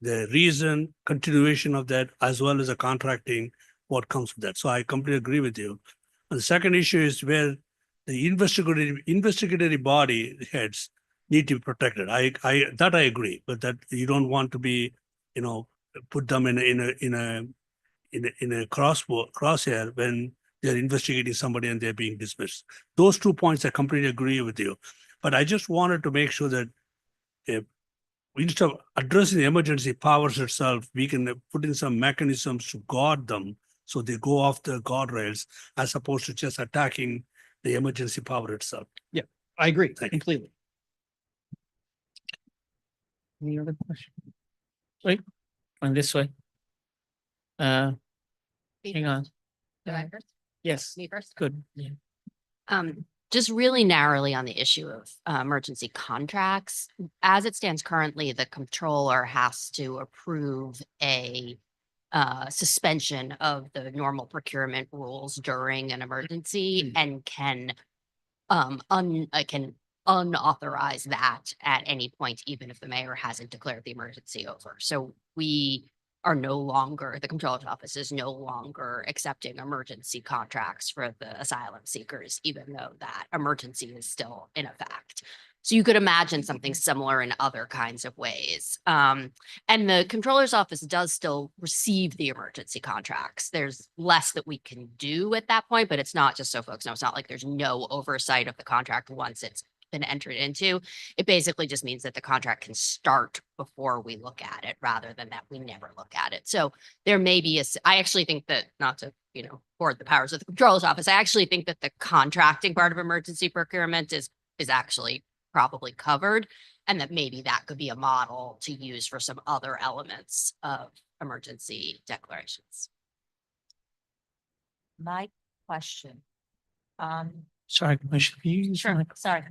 the reason, continuation of that, as well as the contracting, what comes with that. So I completely agree with you. And the second issue is where the investigatory body heads need to be protected. I agree, but that you don't want to be, put them in a crosshair when they're investigating somebody and they're being dismissed. Those 2 points I completely agree with you. But I just wanted to make sure that if instead of addressing the emergency powers itself, we can put in some mechanisms to guard them so they go off the guardrails as opposed to just attacking the emergency power itself. Yeah, I agree Thank you. completely. Any other question? Wait, on this way. Hang on. Go ahead first. Yes, Me first. good. Yeah. Just really narrowly on the issue of emergency contracts. As it stands currently, the controller has to approve a suspension of the normal procurement rules during an emergency and can unauthorize that at any point, even if the mayor hasn't declared the emergency over. So we are no longer, the controller's office is no longer accepting emergency contracts for the asylum seekers, even though that emergency is still in effect. So you could imagine something similar in other kinds of ways. And the controller's office does still receive the emergency contracts. There's less that we can do at that point, but it's not just so folks know, it's not like there's no oversight of the contract once it's been entered into. It basically just means that the contract can start before we look at it rather than that we never look at it. So there may be I actually think that, not to, hoard the powers of the controller's office, I actually think that the contracting part of emergency procurement is actually probably covered, and that maybe that could be a model to use for some other elements of emergency declarations. My question. Sorry, Commissioner. Can you use the mic? Sorry.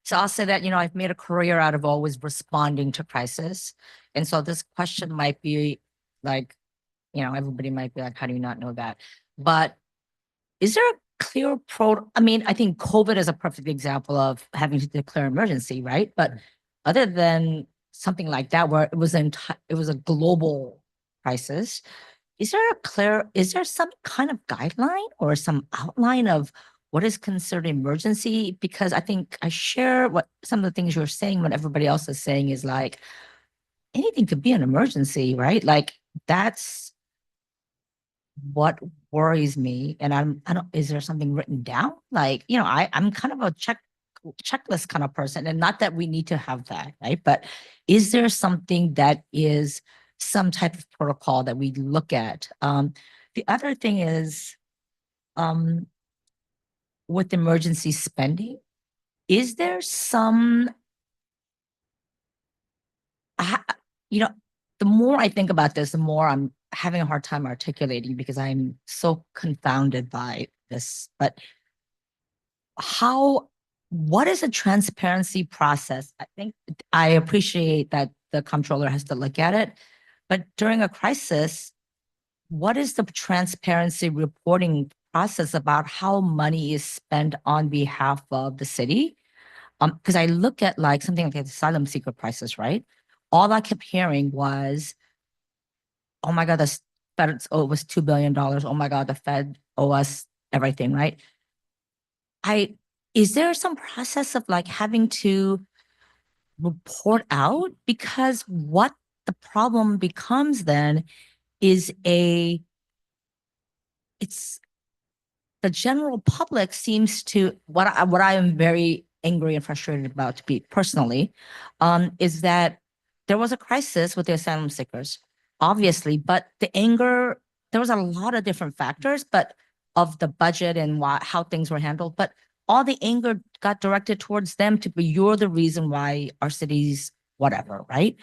So I'll say that, I've made a career out of always responding to crisis. And so this question might be like, everybody might be like, how do you not know that? But is there a clear I think COVID is a perfect example of having to declare emergency, right? But other than something like that, where it was a global crisis, is there some kind of guideline or some outline of what is considered emergency? Because I think I share some of the things you're saying when everybody else is saying is like, anything could be an emergency, right? Like that's what worries me. And is there something written down? Like, I'm kind of a checklist kind of person, and not that we need to have that, right? But is there something that is some type of protocol that we look at? The other thing is, with emergency spending, is there some, the more I think about this, the more I'm having a hard time articulating because I'm so confounded by this. But what is a transparency process? I think I appreciate that the comptroller has to look at it, but during a crisis, what is the transparency reporting process about how money is spent on behalf of the city? Because I look at like something like the asylum seeker crisis, right? All I kept hearing was, oh my God, the Fed owe us $2 billion. Oh my God, the Fed owe us everything, right? Is there some process of like having to report out? Because what the problem becomes then is it's the general public seems to, what I am very angry and frustrated about to be personally, is that there was a crisis with the asylum seekers, obviously, but the anger, there was a lot of different factors, but of the budget and how things were handled, but all the anger got directed towards them to be, you're the reason why our city's whatever, right?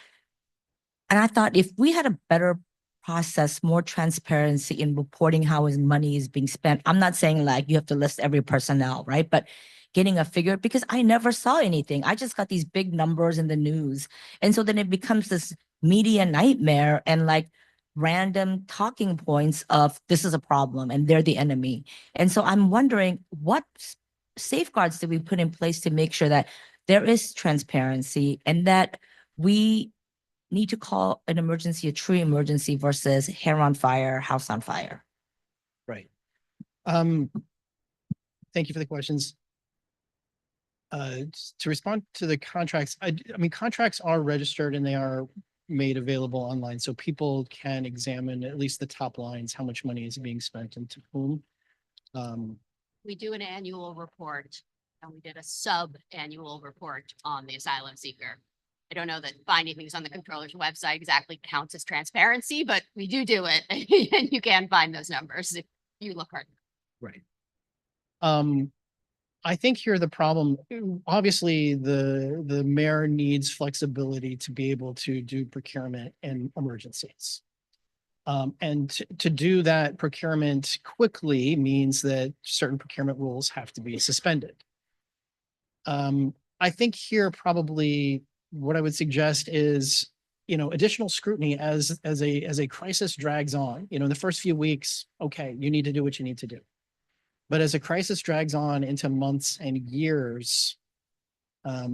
And I thought if we had a better process, more transparency in reporting how his money is being spent. I'm not saying like you have to list every personnel, right? But getting a figure, because I never saw anything. I just got these big numbers in the news. And so then it becomes this media nightmare and like random talking points of this is a problem and they're the enemy. And so I'm wondering what safeguards did we put in place to make sure that there is transparency and that we need to call an emergency a true emergency versus hair on fire, house on fire. Right. Thank you for the questions. To respond to the contracts, I mean, contracts are registered and they are made available online, so people can examine at least the top lines, how much money is being spent and to whom. We do an annual report and we did a sub-annual report on the asylum seeker. I don't know that finding things on the controller's website exactly counts as transparency, but we do it. And you can find those numbers if you look hard. Right. I think here the problem, obviously, the mayor needs flexibility to be able to do procurement in emergencies. And to do that procurement quickly means that certain procurement rules have to be suspended. I think here probably what I would suggest is, additional scrutiny as a crisis drags on. In the first few weeks, okay, you need to do what you need to do. But as a crisis drags on into months and years, a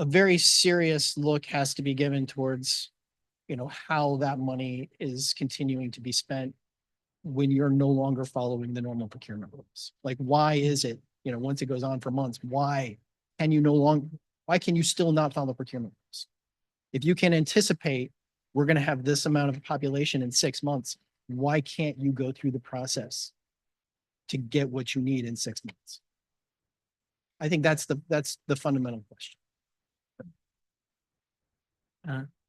very serious look has to be given towards, how that money is continuing to be spent when you're no longer following the normal procurement rules. Like, why is it, once it goes on for months, why can you still not follow procurement rules? If you can anticipate we're going to have this amount of population in 6 months, why can't you go through the process to get what you need in 6 months? I think that's the fundamental question.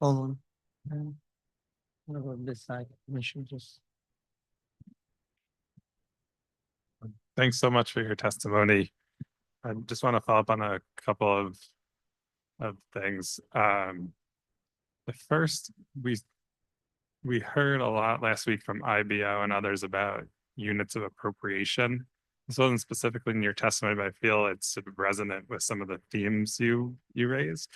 Hold on. What about this side, Commissioner, just. Thanks so much for your testimony. I just want to follow up on a couple of things. The first, we heard a lot last week from IBO and others about units of appropriation. This wasn't specifically in your testimony, but I feel it's sort of resonant with some of the themes you raised.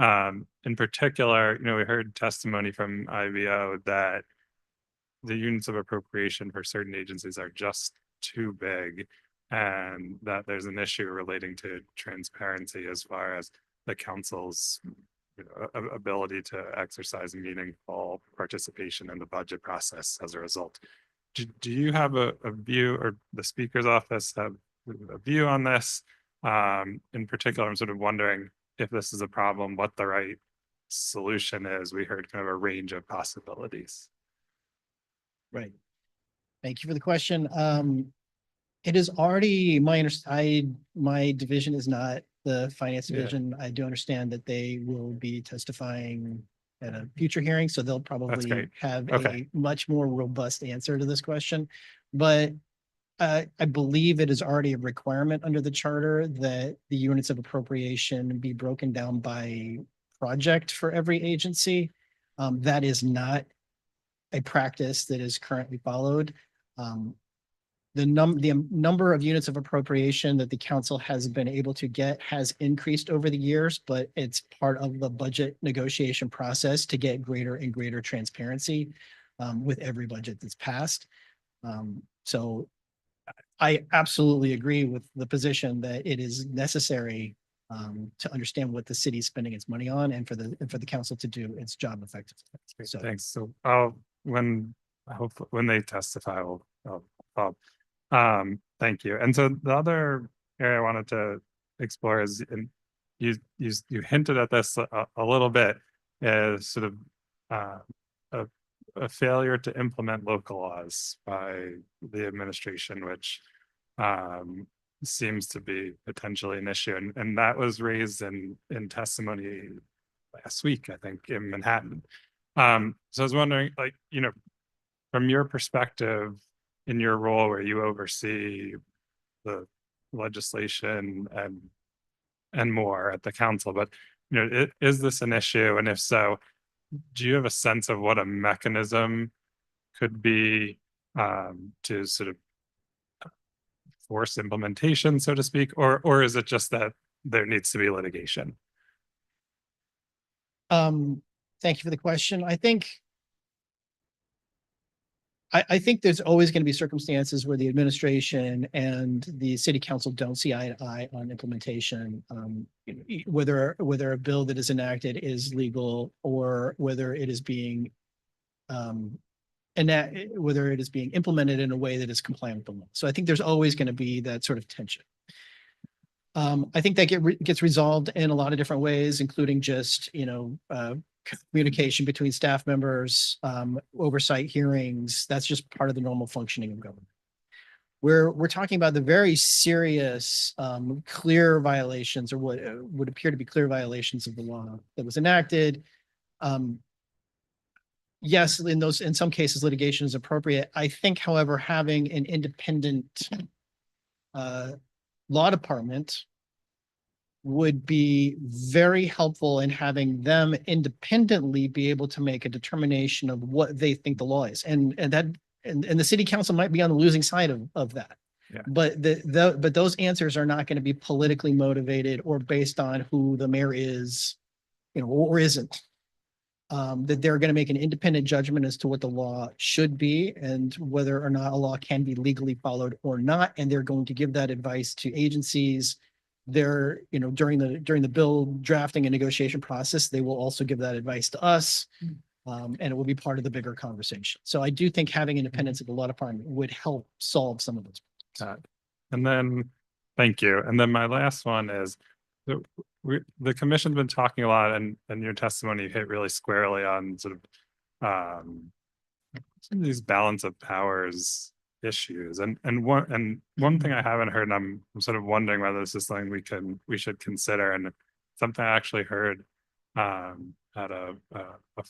In particular, we heard testimony from IBO that the units of appropriation for certain agencies are just too big, and that there's an issue relating to transparency as far as the council's ability to exercise meaningful participation in the budget process as a result. Do you have a view, or the Speaker's office have a view on this? In particular, I'm sort of wondering if this is a problem, what the right solution is. We heard kind of a range of possibilities. Right. Thank you for the question. It is already my division is not the finance division. I do understand that they will be testifying at a future hearing, so they'll probably have a much more robust answer to this question. But I believe it is already a requirement under the charter that the units of appropriation be broken down by project for every agency. That is not a practice that is currently followed. The number of units of appropriation that the council has been able to get has increased over the years, but it's part of the budget negotiation process to get greater and greater transparency with every budget that's passed. So I absolutely agree with the position that it is necessary to understand what the city is spending its money on, and for the council to do its job effectively. So Thanks. So when they testify, thank you. And so the other area I wanted to explore is, and you hinted at this a little bit, is sort of a failure to implement local laws by the administration, which seems to be potentially an issue. And that was raised in testimony last week, I think, in Manhattan. So I was wondering, like, from your perspective, in your role where you oversee the legislation and more at the council, but is this an issue? And if so, do you have a sense of what a mechanism could be to sort of force implementation, so to speak, or is it just that there needs to be litigation? Thank you for the question. I think there's always going to be circumstances where the administration and the city council don't see eye to eye on implementation. Whether a bill that is enacted is legal or whether it is being whether it is being implemented in a way that is compliant with the law. So I think there's always going to be that sort of tension. I think that gets resolved in a lot of different ways, including just, communication between staff members, oversight hearings. That's just part of the normal functioning of government. We're talking about the very serious, clear violations, or what would appear to be clear violations of the law that was enacted. Yes, in some cases, litigation is appropriate. I think, however, having an independent law department would be very helpful in having them independently be able to make a determination of what they think the law is. And the city council might be on the losing side of that. Yeah. But but those answers are not going to be politically motivated or based on who the mayor is, or isn't. That they're going to make an independent judgment as to what the law should be and whether or not a law can be legally followed or not. And they're going to give that advice to agencies. They're, during the bill drafting and negotiation process, they will also give that advice to us. And it will be part of the bigger conversation. So I do think having independence at the law department would help solve some of those problems. And then, thank you. And then my last one is, the commission's been talking a lot, and your testimony hit really squarely on sort of some of these balance of powers issues. And one thing I haven't heard, and I'm sort of wondering whether this is something we should consider, and something I actually heard at a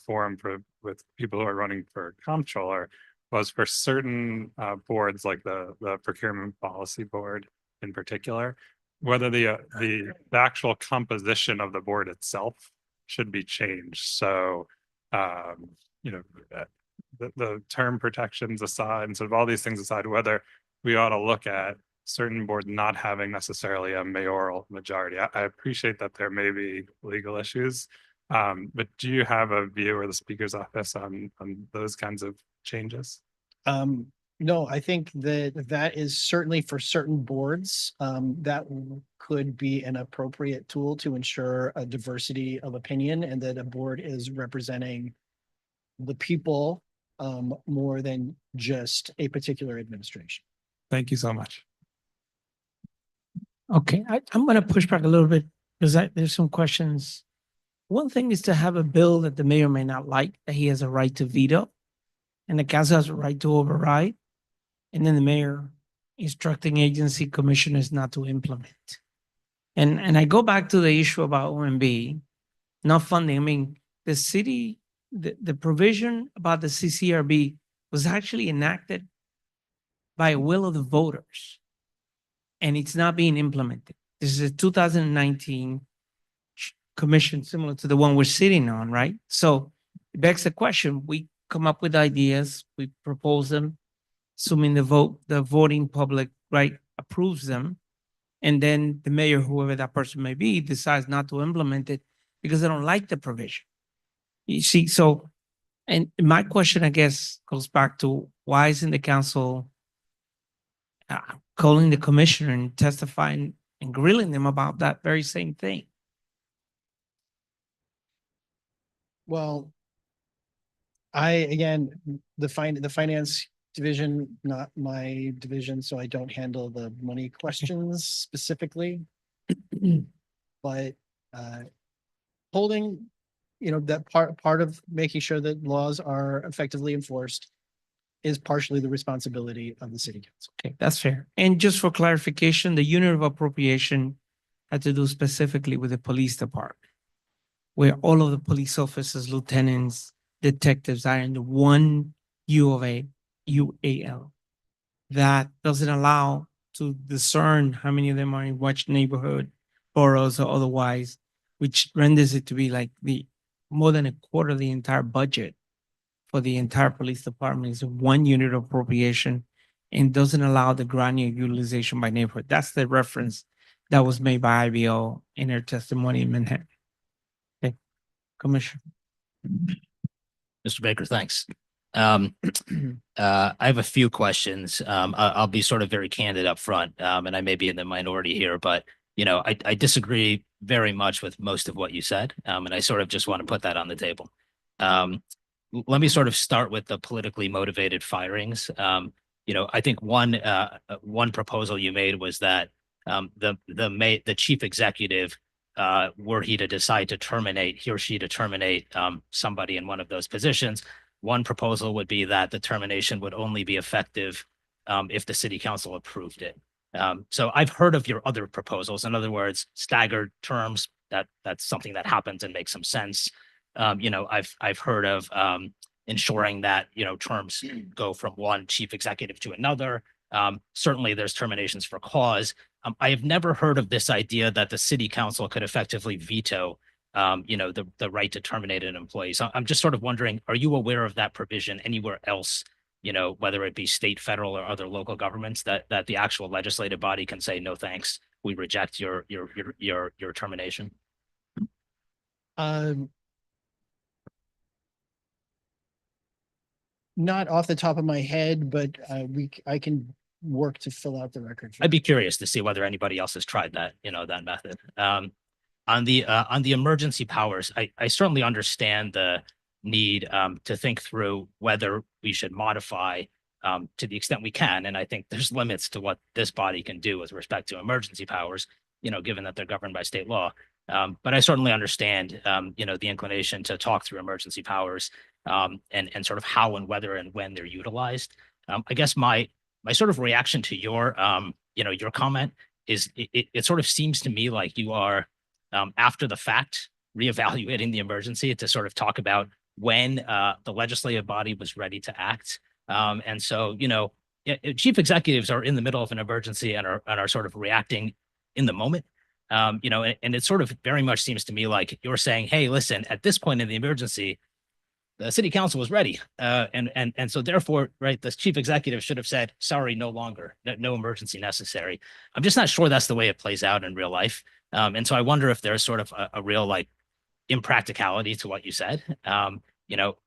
forum with people who are running for comptroller was for certain boards, like the procurement policy board in particular, whether the actual composition of the board itself should be changed. So the term protections aside, and sort of all these things aside, whether we ought to look at certain boards not having necessarily a mayoral majority. I appreciate that there may be legal issues, but do you have a view, or the speaker's office, on those kinds of changes? No, I think that is certainly for certain boards, that could be an appropriate tool to ensure a diversity of opinion and that a board is representing the people more than just a particular administration. Thank you so much. Okay, I'm going to push back a little bit because there's some questions. One thing is to have a bill that the mayor may not like, that he has a right to veto, and the council has a right to override, and then the mayor instructing agency commissioners not to implement. And I go back to the issue about OMB, not funding. I mean, the city, the provision about the CCRB was actually enacted by will of the voters, and it's not being implemented. This is a 2019 commission similar to the one we're sitting on, right? So it begs the question, we come up with ideas, we propose them, assuming the voting public, right, approves them. And then the mayor, whoever that person may be, decides not to implement it because they don't like the provision. You see, so, and my question, I guess, goes back to why isn't the council calling the commissioner and testifying and grilling them about that very same thing? Well, again, the finance division, not my division, so I don't handle the money questions specifically. But holding, that part of making sure that laws are effectively enforced is partially the responsibility of the city council. Okay, that's fair. And just for clarification, the unit of appropriation had to do specifically with the police department, where all of the police officers, lieutenants, detectives are in the one U of A, UAL. That doesn't allow to discern how many of them are in which neighborhood, boroughs or otherwise, which renders it to be like the more than a quarter of the entire budget for the entire police department is one unit of appropriation and doesn't allow the granular utilization by neighborhood. That's the reference that was made by IBO in their testimony in Manhattan. Okay, Commissioner. Mr. Baker, thanks. I have a few questions. I'll be sort of very candid up front, and I may be in the minority here, but you know, I disagree very much with most of what you said, and I sort of just want to put that on the table. Let me sort of start with the politically motivated firings. You know, I think one proposal you made was that the chief executive, were he to decide to terminate, he or she to terminate somebody in one of those positions, one proposal would be that the termination would only be effective if the city council approved it. So I've heard of your other proposals. In other words, staggered terms, that's something that happens and makes some sense. You know, I've heard of ensuring that, you know, terms go from one chief executive to another. Certainly there's terminations for cause. I have never heard of this idea that the city council could effectively veto, you know, the right to terminate an employee. So I'm just sort of wondering, are you aware of that provision anywhere else, you know, whether it be state, federal, or other local governments, that the actual legislative body can say, no, thanks, we reject your termination? Not off the top of my head, but I can work to fill out the record. I'd be curious to see whether anybody else has tried that, you know, that method. On the emergency powers, I certainly understand the need to think through whether we should modify to the extent we can. And I think there's limits to what this body can do with respect to emergency powers, you know, given that they're governed by state law. But I certainly understand, you know, the inclination to talk through emergency powers and sort of how and whether and when they're utilized. I guess my sort of reaction to your, you know, your comment is it sort of seems to me like you are, after the fact, reevaluating the emergency to sort of talk about when the legislative body was ready to act. And so, you know, chief executives are in the middle of an emergency and are sort of reacting in the moment. You know, and it sort of very much seems to me like you're saying, hey, listen, at this point in the emergency, the city council was ready. And so therefore, right, the chief executive should have said, sorry, no longer, no emergency necessary. I'm just not sure that's the way it plays out in real life. And so I wonder if there's sort of a real like impracticality to what you said, you know,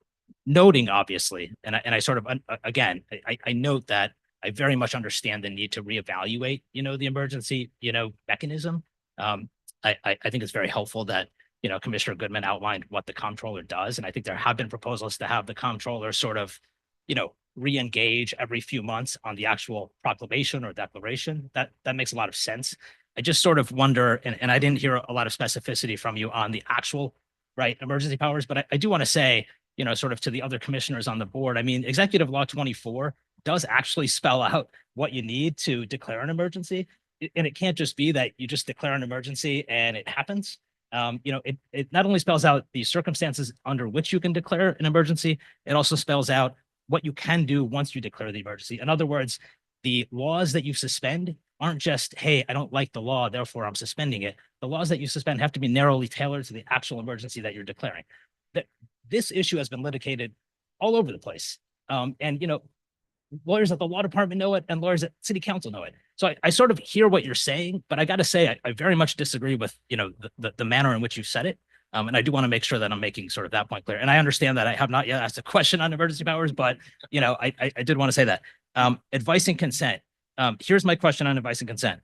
noting obviously, and I sort of, again, I note that I very much understand the need to reevaluate, you know, the emergency, you know, mechanism. I think it's very helpful that, you know, Commissioner Goodman outlined what the comptroller does. And I think there have been proposals to have the comptroller sort of, you know, re-engage every few months on the actual proclamation or declaration. That makes a lot of sense. I just sort of wonder, and I didn't hear a lot of specificity from you on the actual, right, emergency powers, but I do want to say, you know, sort of to the other commissioners on the board, I mean, Executive Law 24 does actually spell out what you need to declare an emergency. And it can't just be that you just declare an emergency and it happens. You know, it not only spells out the circumstances under which you can declare an emergency, it also spells out what you can do once you declare the emergency. In other words, the laws that you suspend aren't just, hey, I don't like the law, therefore I'm suspending it. The laws that you suspend have to be narrowly tailored to the actual emergency that you're declaring. This issue has been litigated all over the place. And, you know, lawyers at the law department know it and lawyers at city council know it. So I sort of hear what you're saying, but I got to say, I very much disagree with, you know, the manner in which you said it. And I do want to make sure that I'm making sort of that point clear. And I understand that I have not yet asked a question on emergency powers, but, you know, I did want to say that. Advice and consent. Here's my question on advice and consent.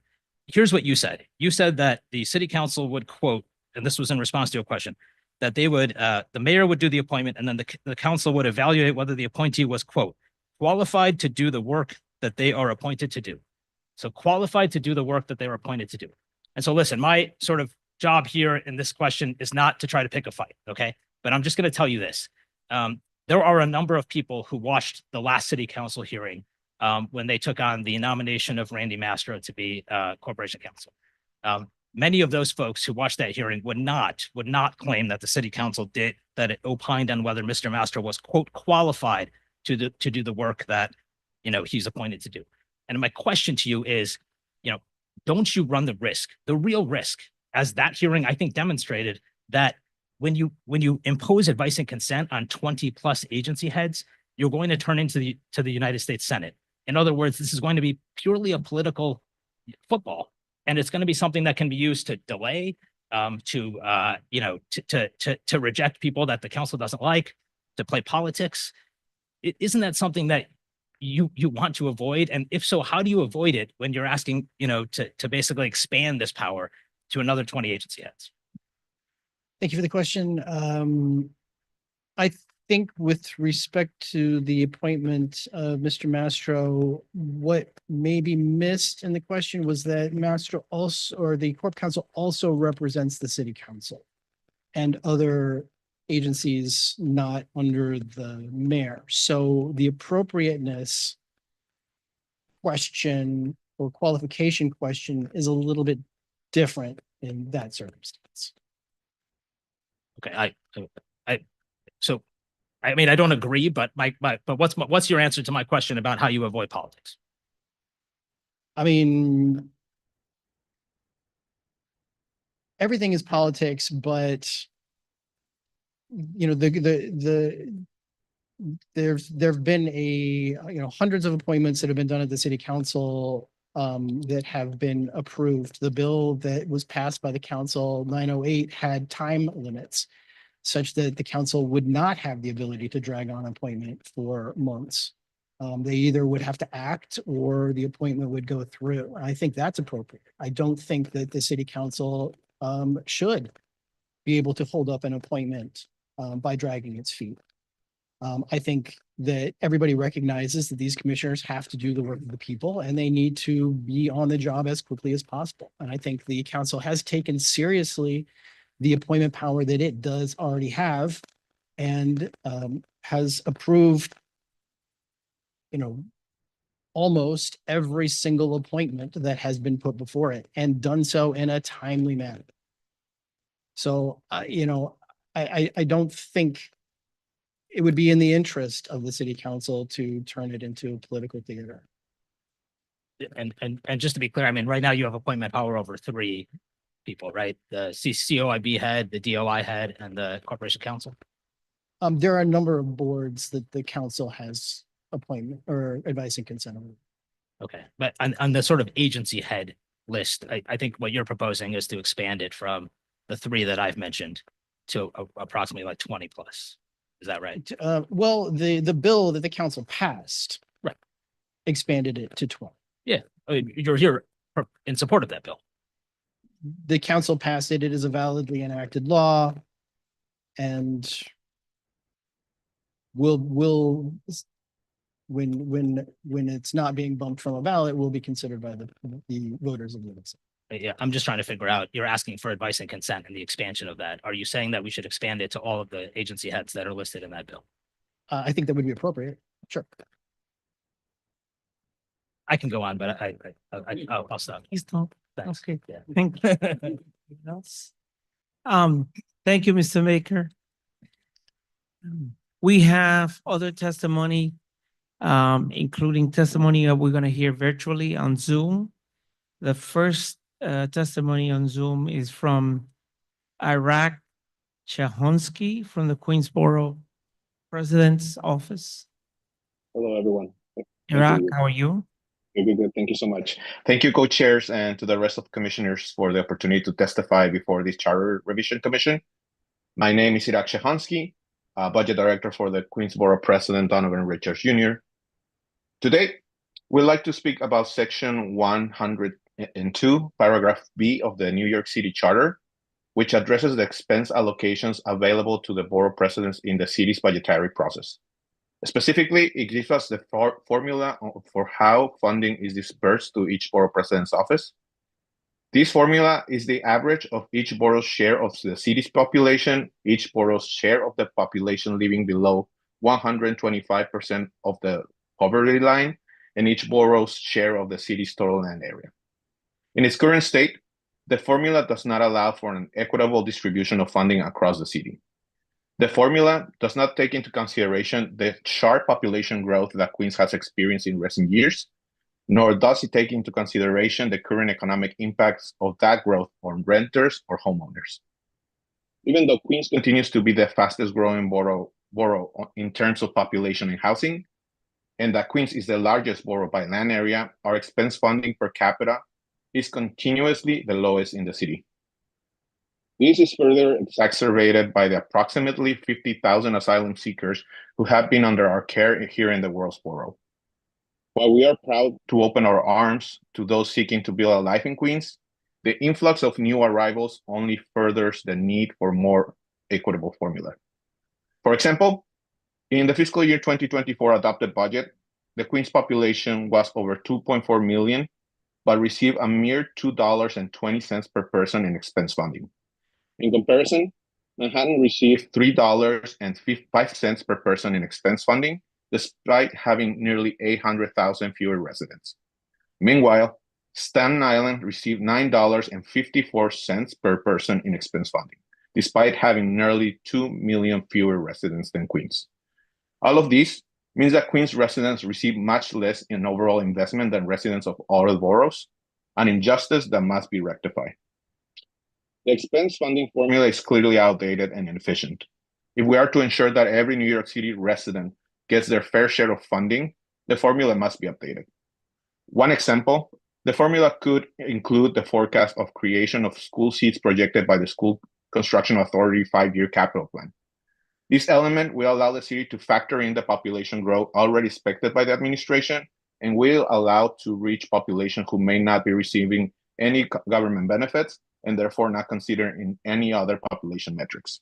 Here's what you said. You said that the city council would quote, and this was in response to a question, that they would, the mayor would do the appointment and then the council would evaluate whether the appointee was, quote, qualified to do the work that they are appointed to do. So qualified to do the work that they were appointed to do. And so listen, my sort of job here in this question is not to try to pick a fight, okay? But I'm just going to tell you this. there are a number of people who watched the last city council hearing when they took on the nomination of Randy Mastro to be corporation counsel. Many of those folks who watched that hearing would not claim that the city council that it opined on whether Mr. Mastro was, quote, qualified to do the work that, he's appointed to do. And my question to you is, don't you run the real risk, as that hearing, I think, demonstrated, that when you impose advice and consent on 20 plus agency heads, you're going to turn into the United States Senate. In other words, this is going to be purely a political football, and it's going to be something that can be used to delay, to reject people that the council doesn't like, to play politics. Isn't that something that you want to avoid? And if so, how do you avoid it when you're asking, to basically expand this power to another 20 agency heads? Thank you for the question. I think with respect to the appointment of Mr. Mastro, what may be missed in the question was that Mastro also, or the Corp Council also represents the City Council and other agencies not under the mayor. So the appropriateness question or qualification question is a little bit different in that circumstance. Okay, I don't agree, but what's your answer to my question about how you avoid politics? I mean, everything is politics, but there've been hundreds of appointments that have been done at the city council that have been approved. The bill that was passed by the council, 908, had time limits such that the council would not have the ability to drag on appointment for months. They either would have to act or the appointment would go through. I think that's appropriate. I don't think that the city council should be able to hold up an appointment by dragging its feet. I think that everybody recognizes that these commissioners have to do the work of the people and they need to be on the job as quickly as possible. And I think the council has taken seriously the appointment power that it does already have and has approved, almost every single appointment that has been put before it and done so in a timely manner. So, I don't think it would be in the interest of the city council to turn it into a political theater. And just to be clear, I mean, right now you have appointment power over 3 people, right? The COIB head, the DOI head, and the corporation council. There are a number of boards that the council has appointment or advice and consent over. Okay, but on the sort of agency head list, I think what you're proposing is to expand it from the 3 that I've mentioned to approximately like 20 plus. Is that right? Well, the bill that the council passed, right, expanded it to 12. Yeah, I mean, you're here in support of that bill. The council passed it. It is a validly enacted law, and will when it's not being bumped from a ballot, will be considered by the voters of the Senate. Yeah, I'm just trying to figure out, you're asking for advice and consent and the expansion of that. Are you saying that we should expand it to all of the agency heads that are listed in that bill? I think that would be appropriate. Sure. I can go on, but I'll stop. Please don't. Thanks. Okay. Yeah. Thank you. Anything else? Thank you, Mr. Maker. We have other testimony, including testimony that we're going to hear virtually on Zoom. The first testimony on Zoom is from Iraq Chahonsky from the Queensboro President's Office. Hello, everyone. Iraq, how are you? Good. Thank you so much. Thank you, co-chairs, and to the rest of commissioners for the opportunity to testify before this Charter Revision Commission. My name is Iraq Chahonsky, Budget Director for the Queensboro President Donovan Richards Jr. Today, we'd like to speak about Section 102, Paragraph B of the New York City Charter, which addresses the expense allocations available to the borough presidents in the city's budgetary process. Specifically, it gives us the formula for how funding is dispersed to each borough president's office. This formula is the average of each borough's share of the city's population, each borough's share of the population living below 125% of the poverty line and each borough's share of the city's total land area. In its current state, the formula does not allow for an equitable distribution of funding across the city. The formula does not take into consideration the sharp population growth that Queens has experienced in recent years, nor does it take into consideration the current economic impacts of that growth on renters or homeowners. Even though Queens continues to be the fastest growing borough in terms of population and housing, and that Queens is the largest borough by land area, our expense funding per capita is continuously the lowest in the city. This is further exacerbated by the approximately 50,000 asylum seekers who have been under our care here in the Worldsboro. While we are proud to open our arms to those seeking to build a life in Queens, the influx of new arrivals only furthers the need for more equitable formula. For example, in the fiscal year 2024 adopted budget, the Queens population was over 2.4 million, but received a mere $2.20 per person in expense funding. In comparison, Manhattan received $3.05 per person in expense funding, despite having nearly 800,000 fewer residents. Meanwhile, Staten Island received $9.54 per person in expense funding, despite having nearly 2 million fewer residents than Queens. All of this means that Queens residents receive much less in overall investment than residents of all boroughs, an injustice that must be rectified. The expense funding formula is clearly outdated and inefficient. If we are to ensure that every New York City resident gets their fair share of funding, the formula must be updated. One example, the formula could include the forecast of creation of school seats projected by the School Construction Authority 5-year capital plan. This element will allow the city to factor in the population growth already expected by the administration and will allow to reach population who may not be receiving any government benefits and therefore not considered in any other population metrics.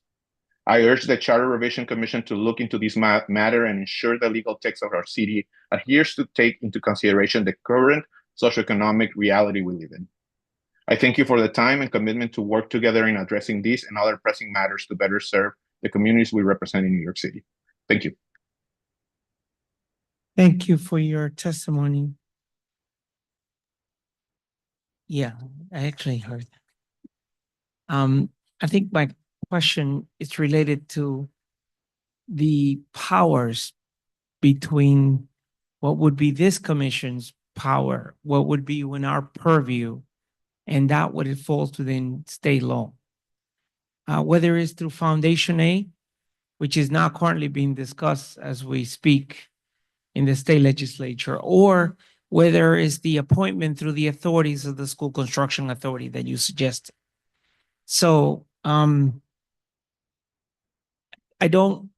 I urge the Charter Revision Commission to look into this matter and ensure the legal text of our city adheres to take into consideration the current socioeconomic reality we live in. I thank you for the time and commitment to work together in addressing these and other pressing matters to better serve the communities we represent in New York City. Thank you. Thank you for your testimony. Yeah, I actually heard that. I think my question is related to the powers between what would be this commission's power, what would be in our purview, and that what it falls within state law. Whether it's through Foundation A, which is now currently being discussed as we speak in the state legislature, or whether it's the appointment through the authorities of the School Construction Authority that you suggested. So I don't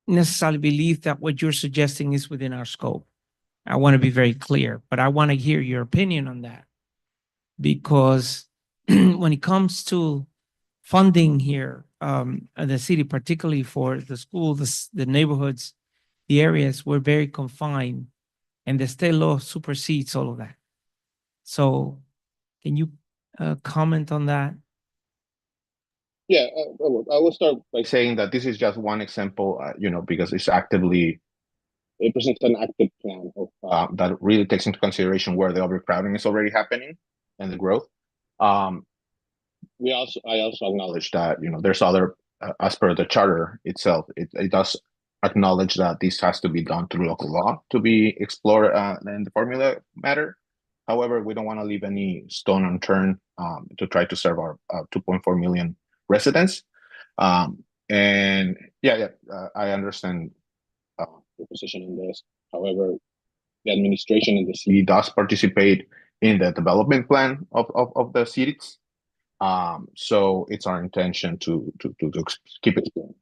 necessarily believe that what you're suggesting is within our scope. I want to be very clear, but I want to hear your opinion on that. Because when it comes to funding here, the city, particularly for the schools, the neighborhoods, the areas, we're very confined, and the state law supersedes all of that. So can you comment on that? Yeah, I will start by saying that this is just one example, because it presents an active plan of, that really takes into consideration where the overcrowding is already happening and the growth. I also acknowledge that, there's other, as per the charter itself, it does acknowledge that this has to be done through local law to be explored in the formula matter. However, we don't want to leave any stone unturned to try to serve our 2.4 million residents. I understand the position in this. However, the administration in the city does participate in the development plan of the cities. So it's our intention to keep exploring.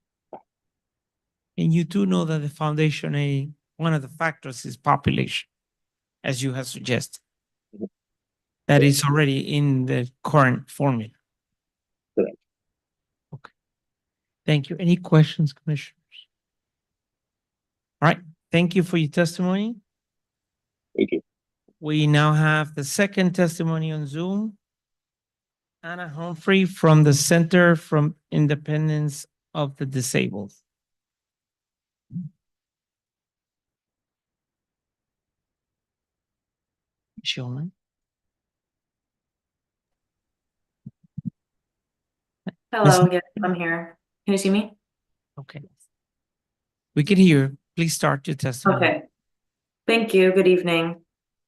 And you do know that the Foundation A, one of the factors is population, as you have suggested. That is already in the current formula. Correct. Okay. Thank you. Any questions, commissioners? All right. Thank you for your testimony. Thank you. We now have the second testimony on Zoom. Anna Humphrey from the Center for Independence of the Disabled. Shulman. Hello, yes, I'm here. Can you see me? Okay. We can hear. Please start your testimony. Okay. Thank you. Good evening.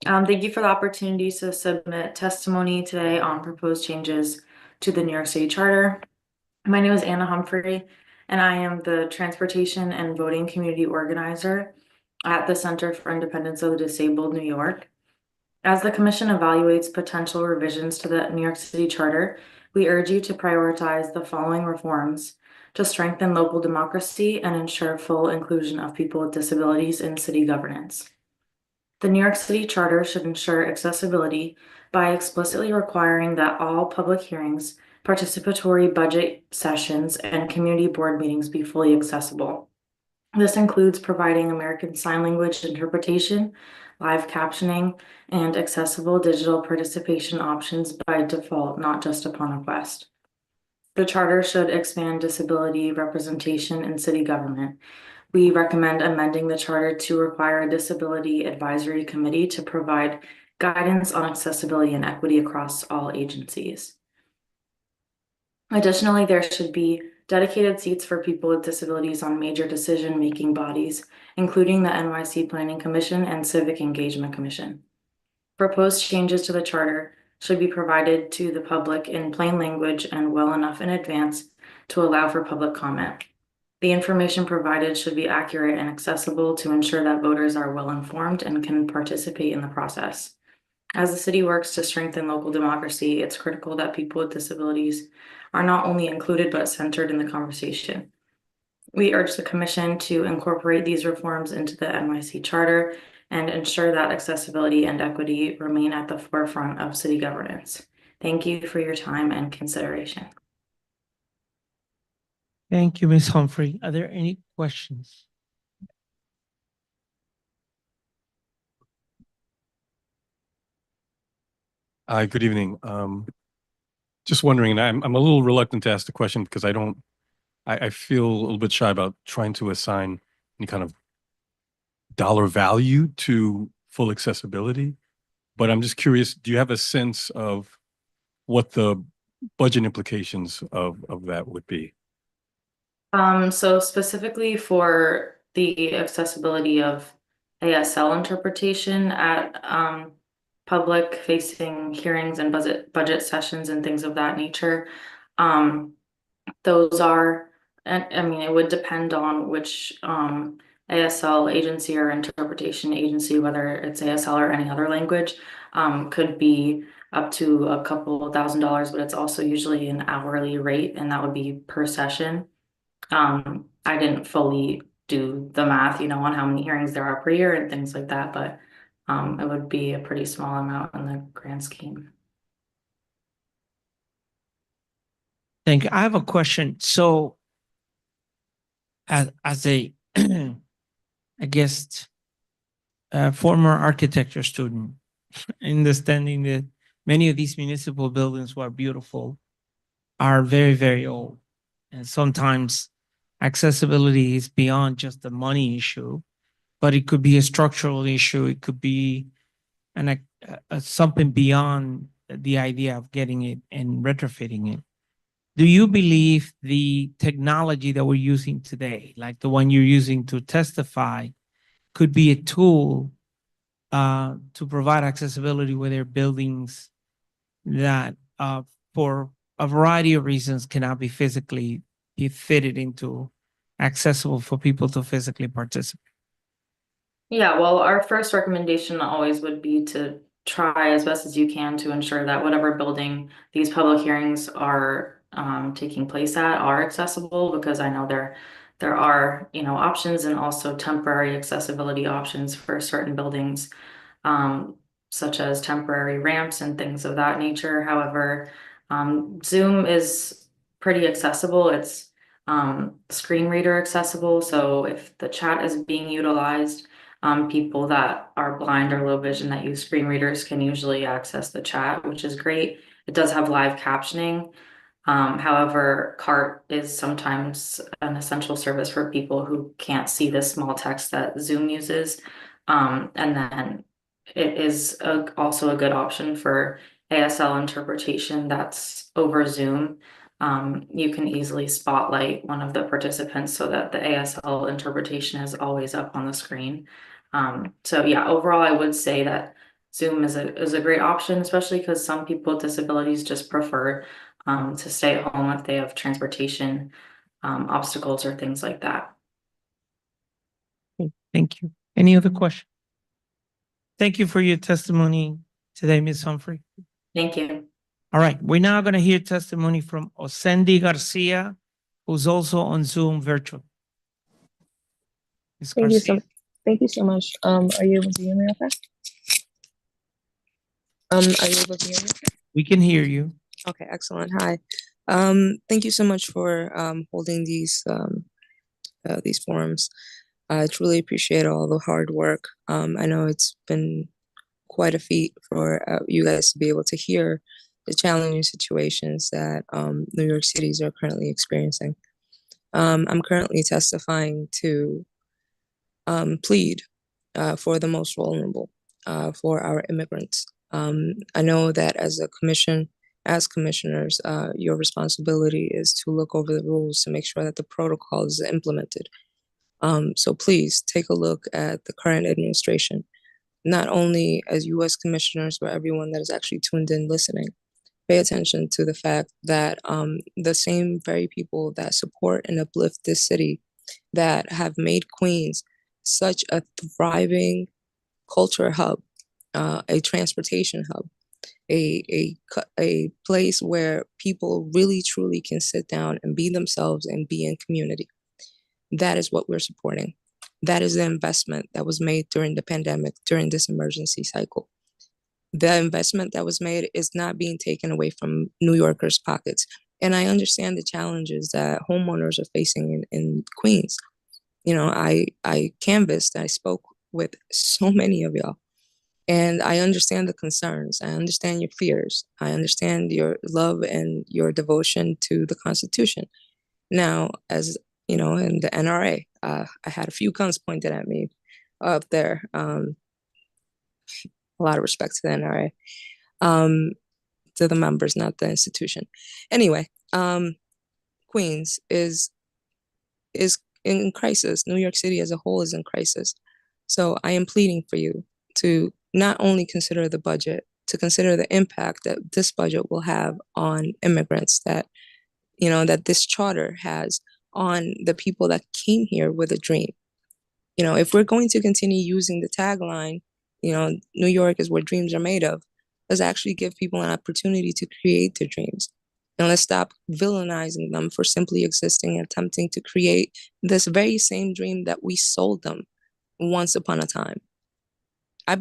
Thank you for the opportunity to submit testimony today on proposed changes to the New York City Charter. My name is Anna Humphrey, and I am the Transportation and Voting Community Organizer at the Center for Independence of the Disabled, New York. As the Commission evaluates potential revisions to the New York City Charter, we urge you to prioritize the following reforms to strengthen local democracy and ensure full inclusion of people with disabilities in city governance. The New York City Charter should ensure accessibility by explicitly requiring that all public hearings, participatory budget sessions, and community board meetings be fully accessible. This includes providing American Sign Language interpretation, live captioning, and accessible digital participation options by default, not just upon request. The charter should expand disability representation in city government. We recommend amending the charter to require a disability advisory committee to provide guidance on accessibility and equity across all agencies. Additionally, there should be dedicated seats for people with disabilities on major decision-making bodies, including the NYC Planning Commission and Civic Engagement Commission. Proposed changes to the charter should be provided to the public in plain language and well enough in advance to allow for public comment. The information provided should be accurate and accessible to ensure that voters are well informed and can participate in the process. As the city works to strengthen local democracy, it's critical that people with disabilities are not only included but centered in the conversation. We urge the Commission to incorporate these reforms into the NYC Charter and ensure that accessibility and equity remain at the forefront of city governance. Thank you for your time and consideration. Thank you, Ms. Humphrey. Are there any questions? Hi, good evening. Just wondering, and I'm a little reluctant to ask the question because I feel a little bit shy about trying to assign any kind of dollar value to full accessibility. But I'm just curious, do you have a sense of what the budget implications of that would be? So specifically for the accessibility of ASL interpretation at public facing hearings and budget sessions and things of that nature, those are, and I mean, it would depend on which ASL agency or interpretation agency, whether it's ASL or any other language, could be up to a couple $1,000s, but it's also usually an hourly rate, and that would be per session. I didn't fully do the math, on how many hearings there are per year and things like that, but it would be a pretty small amount in the grand scheme. Thank you. I have a question. So as a, I guess, former architecture student, understanding that many of these municipal buildings who are beautiful are very, very old. And sometimes accessibility is beyond just the money issue, but it could be a structural issue. It could be something beyond the idea of getting it and retrofitting it. Do you believe the technology that we're using today, like the one you're using to testify, could be a tool to provide accessibility where there are buildings that for a variety of reasons cannot be physically be fitted into accessible for people to physically participate? Yeah, well, our first recommendation always would be to try as best as you can to ensure that whatever building these public hearings are taking place at are accessible, because I know there are, options and also temporary accessibility options for certain buildings, such as temporary ramps and things of that nature. However, Zoom is pretty accessible. It's screen reader accessible. So if the chat is being utilized, people that are blind or low vision that use screen readers can usually access the chat, which is great. It does have live captioning. However, CART is sometimes an essential service for people who can't see the small text that Zoom uses. And then it is also a good option for ASL interpretation that's over Zoom. You can easily spotlight one of the participants so that the ASL interpretation is always up on the screen. So yeah, overall, I would say that Zoom is a great option, especially because some people with disabilities just prefer to stay at home if they have transportation obstacles or things like that. Thank you. Any other question? Thank you for your testimony today, Ms. Humphrey. Thank you. All right, we're now going to hear testimony from Osendi Garcia, who's also on Zoom virtual. Ms. Garcia. Thank you so much. Are you able to hear me okay? Are you able to hear me? We can hear you. Okay, excellent. Hi. Thank you so much for holding these forums. I truly appreciate all the hard work. I know it's been quite a feat for you guys to be able to hear the challenging situations that New York Cities are currently experiencing. I'm currently testifying to plead for the most vulnerable, for our immigrants. I know that as a commission, as commissioners, your responsibility is to look over the rules to make sure that the protocol is implemented. So please take a look at the current administration, not only as U.S. commissioners, but everyone that is actually tuned in listening. Pay attention to the fact that the same very people that support and uplift this city, that have made Queens such a thriving culture hub, a transportation hub, a place where people really truly can sit down and be themselves and be in community. That is what we're supporting. That is the investment that was made during the pandemic, during this emergency cycle. The investment that was made is not being taken away from New Yorkers' pockets. And I understand the challenges that homeowners are facing in Queens. You know, I canvassed, I spoke with so many of y'all, and I understand the concerns. I understand your fears. I understand your love and your devotion to the Constitution. Now, as you know, in the NRA, I had a few guns pointed at me up there. A lot of respect to the NRA, to the members, not the institution. Anyway, Queens is in crisis. New York City as a whole is in crisis. So I am pleading for you to not only consider the budget, to consider the impact that this budget will have on immigrants, that, you know, that this charter has on the people that came here with a dream. You know, if we're going to continue using the tagline, you know, New York is where dreams are made of, let's actually give people an opportunity to create their dreams. And let's stop villainizing them for simply existing and attempting to create this very same dream that we sold them once upon a time. I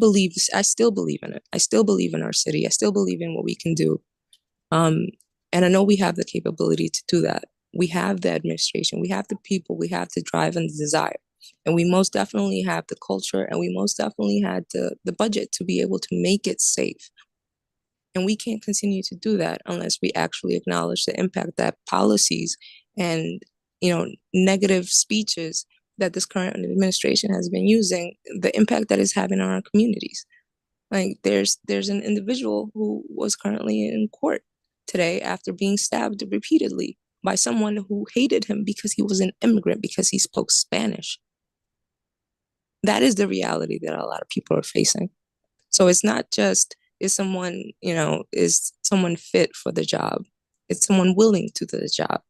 still believe in it. I still believe in our city. I still believe in what we can do. And I know we have the capability to do that. We have the administration, we have the people, we have the drive and the desire. And we most definitely have the culture, and we most definitely had the budget to be able to make it safe. And we can't continue to do that unless we actually acknowledge the impact that policies and, you know, negative speeches that this current administration has been using, the impact that is having on our communities. Like there's an individual who was currently in court today after being stabbed repeatedly by someone who hated him because he was an immigrant, because he spoke Spanish. That is the reality that a lot of people are facing. So it's not just, is someone, you know, is someone fit for the job? It's someone willing to do the job.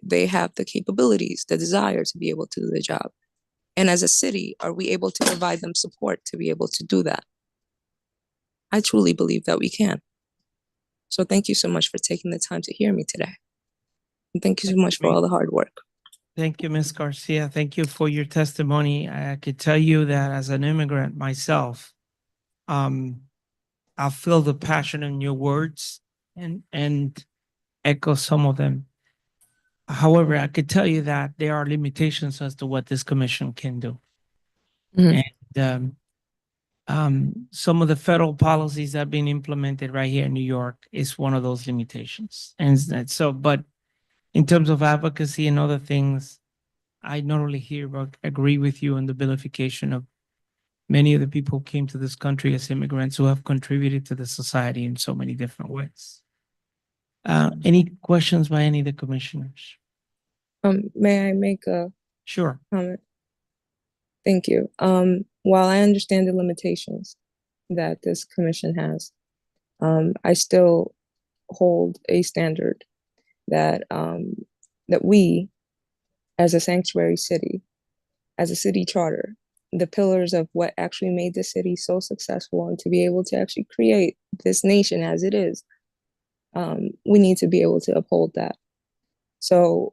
They have the capabilities, the desire to be able to do the job. And as a city, are we able to provide them support to be able to do that? I truly believe that we can. So thank you so much for taking the time to hear me today. And thank you so much for all the hard work. Thank you, Ms. Garcia. Thank you for your testimony. I could tell you that as an immigrant myself, I feel the passion in your words and echo some of them. However, I could tell you that there are limitations as to what this commission can do. And some of the federal policies that have been implemented right here in New York is one of those limitations. And so, but in terms of advocacy and other things, I not only hear but agree with you on the vilification many of the people who came to this country as immigrants who have contributed to the society in so many different ways. Any questions by any of the commissioners? May I make a Sure. comment? Thank you. While I understand the limitations that this commission has, I still hold a standard that that we, as a sanctuary city, as a city charter, the pillars of what actually made the city so successful and to be able to actually create this nation as it is, we need to be able to uphold that. So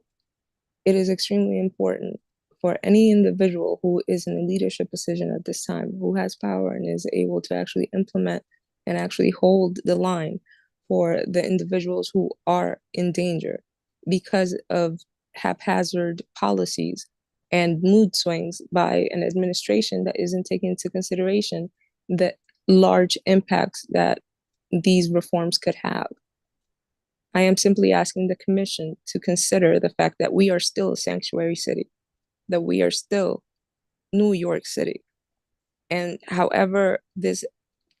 it is extremely important for any individual who is in a leadership position at this time, who has power and is able to actually implement and actually hold the line for the individuals who are in danger because of haphazard policies and mood swings by an administration that isn't taking into consideration the large impacts that these reforms could have. I am simply asking the commission to consider the fact that we are still a sanctuary city, that we are still New York City. And however this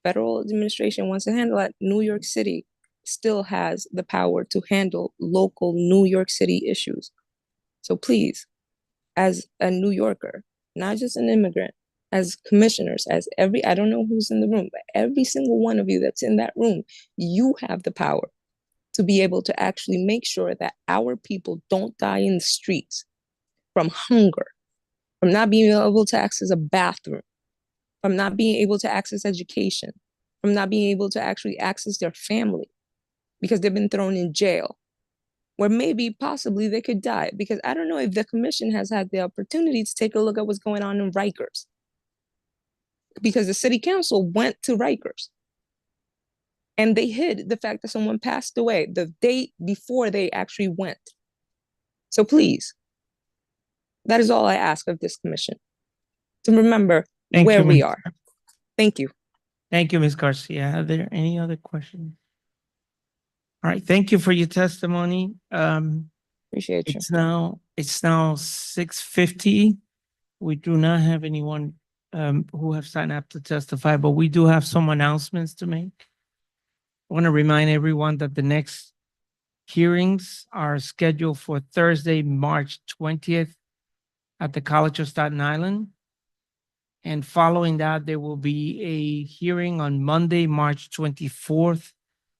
federal administration wants to handle it, New York City still has the power to handle local New York City issues. So please, as a New Yorker, not just an immigrant, as commissioners, as I don't know who's in the room, but every single one of you that's in that room, you have the power to be able to actually make sure that our people don't die in the streets from hunger, from not being able to access a bathroom, from not being able to access education, from not being able to actually access their family because they've been thrown in jail, where maybe possibly they could die. Because I don't know if the commission has had the opportunity to take a look at what's going on in Rikers, because the city council went to Rikers and they hid the fact that someone passed away the day before they actually went. So please, that is all I ask of this commission, to remember where we are. Thank you. Thank you, Ms. Garcia. Are there any other questions? All right, thank you for your testimony. Appreciate you. It's now 6:50. We do not have anyone who have signed up to testify, but we do have some announcements to make. I want to remind everyone that the next hearings are scheduled for Thursday, March 20th at the College of Staten Island. And following that, there will be a hearing on Monday, March 24th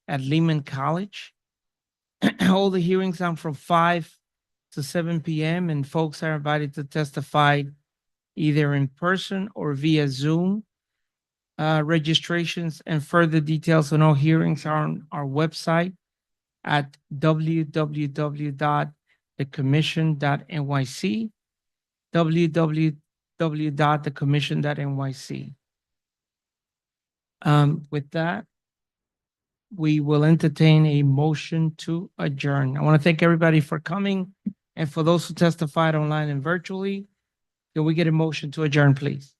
at Lehman College. All the hearings are from 5 to 7 p.m. and folks are invited to testify either in person or via Zoom. Registrations and further details on all hearings are on our website at www.thecommission.nyc, www.thecommission.nyc. With that, we will entertain a motion to adjourn. I want to thank everybody for coming, and for those who testified online and virtually, can we get a motion to adjourn, please?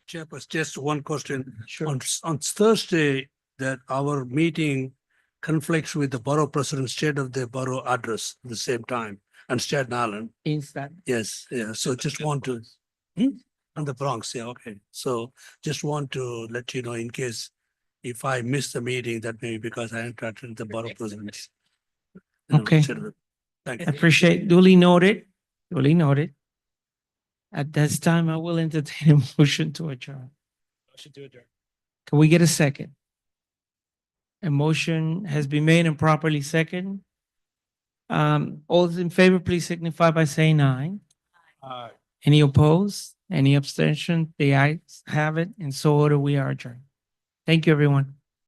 Chairperson, just one question. Sure. On Thursday, that our meeting conflicts with the borough president's state of the borough address at the same time on Staten Island. Instant. Yes, yeah. So just want to, on the Bronx, yeah, okay. So just want to let you know in case if I miss the meeting, that may be because I interacted with the borough president. Okay. Thank I you. appreciate, duly noted, duly noted. At this time, I will entertain a motion to adjourn. Motion to adjourn. Can we get a second? A motion has been made and properly second. All those in favor, please signify by saying aye. Aye. Any opposed? Any abstention? The ayes have it, and so order we are adjourned. Thank you, everyone.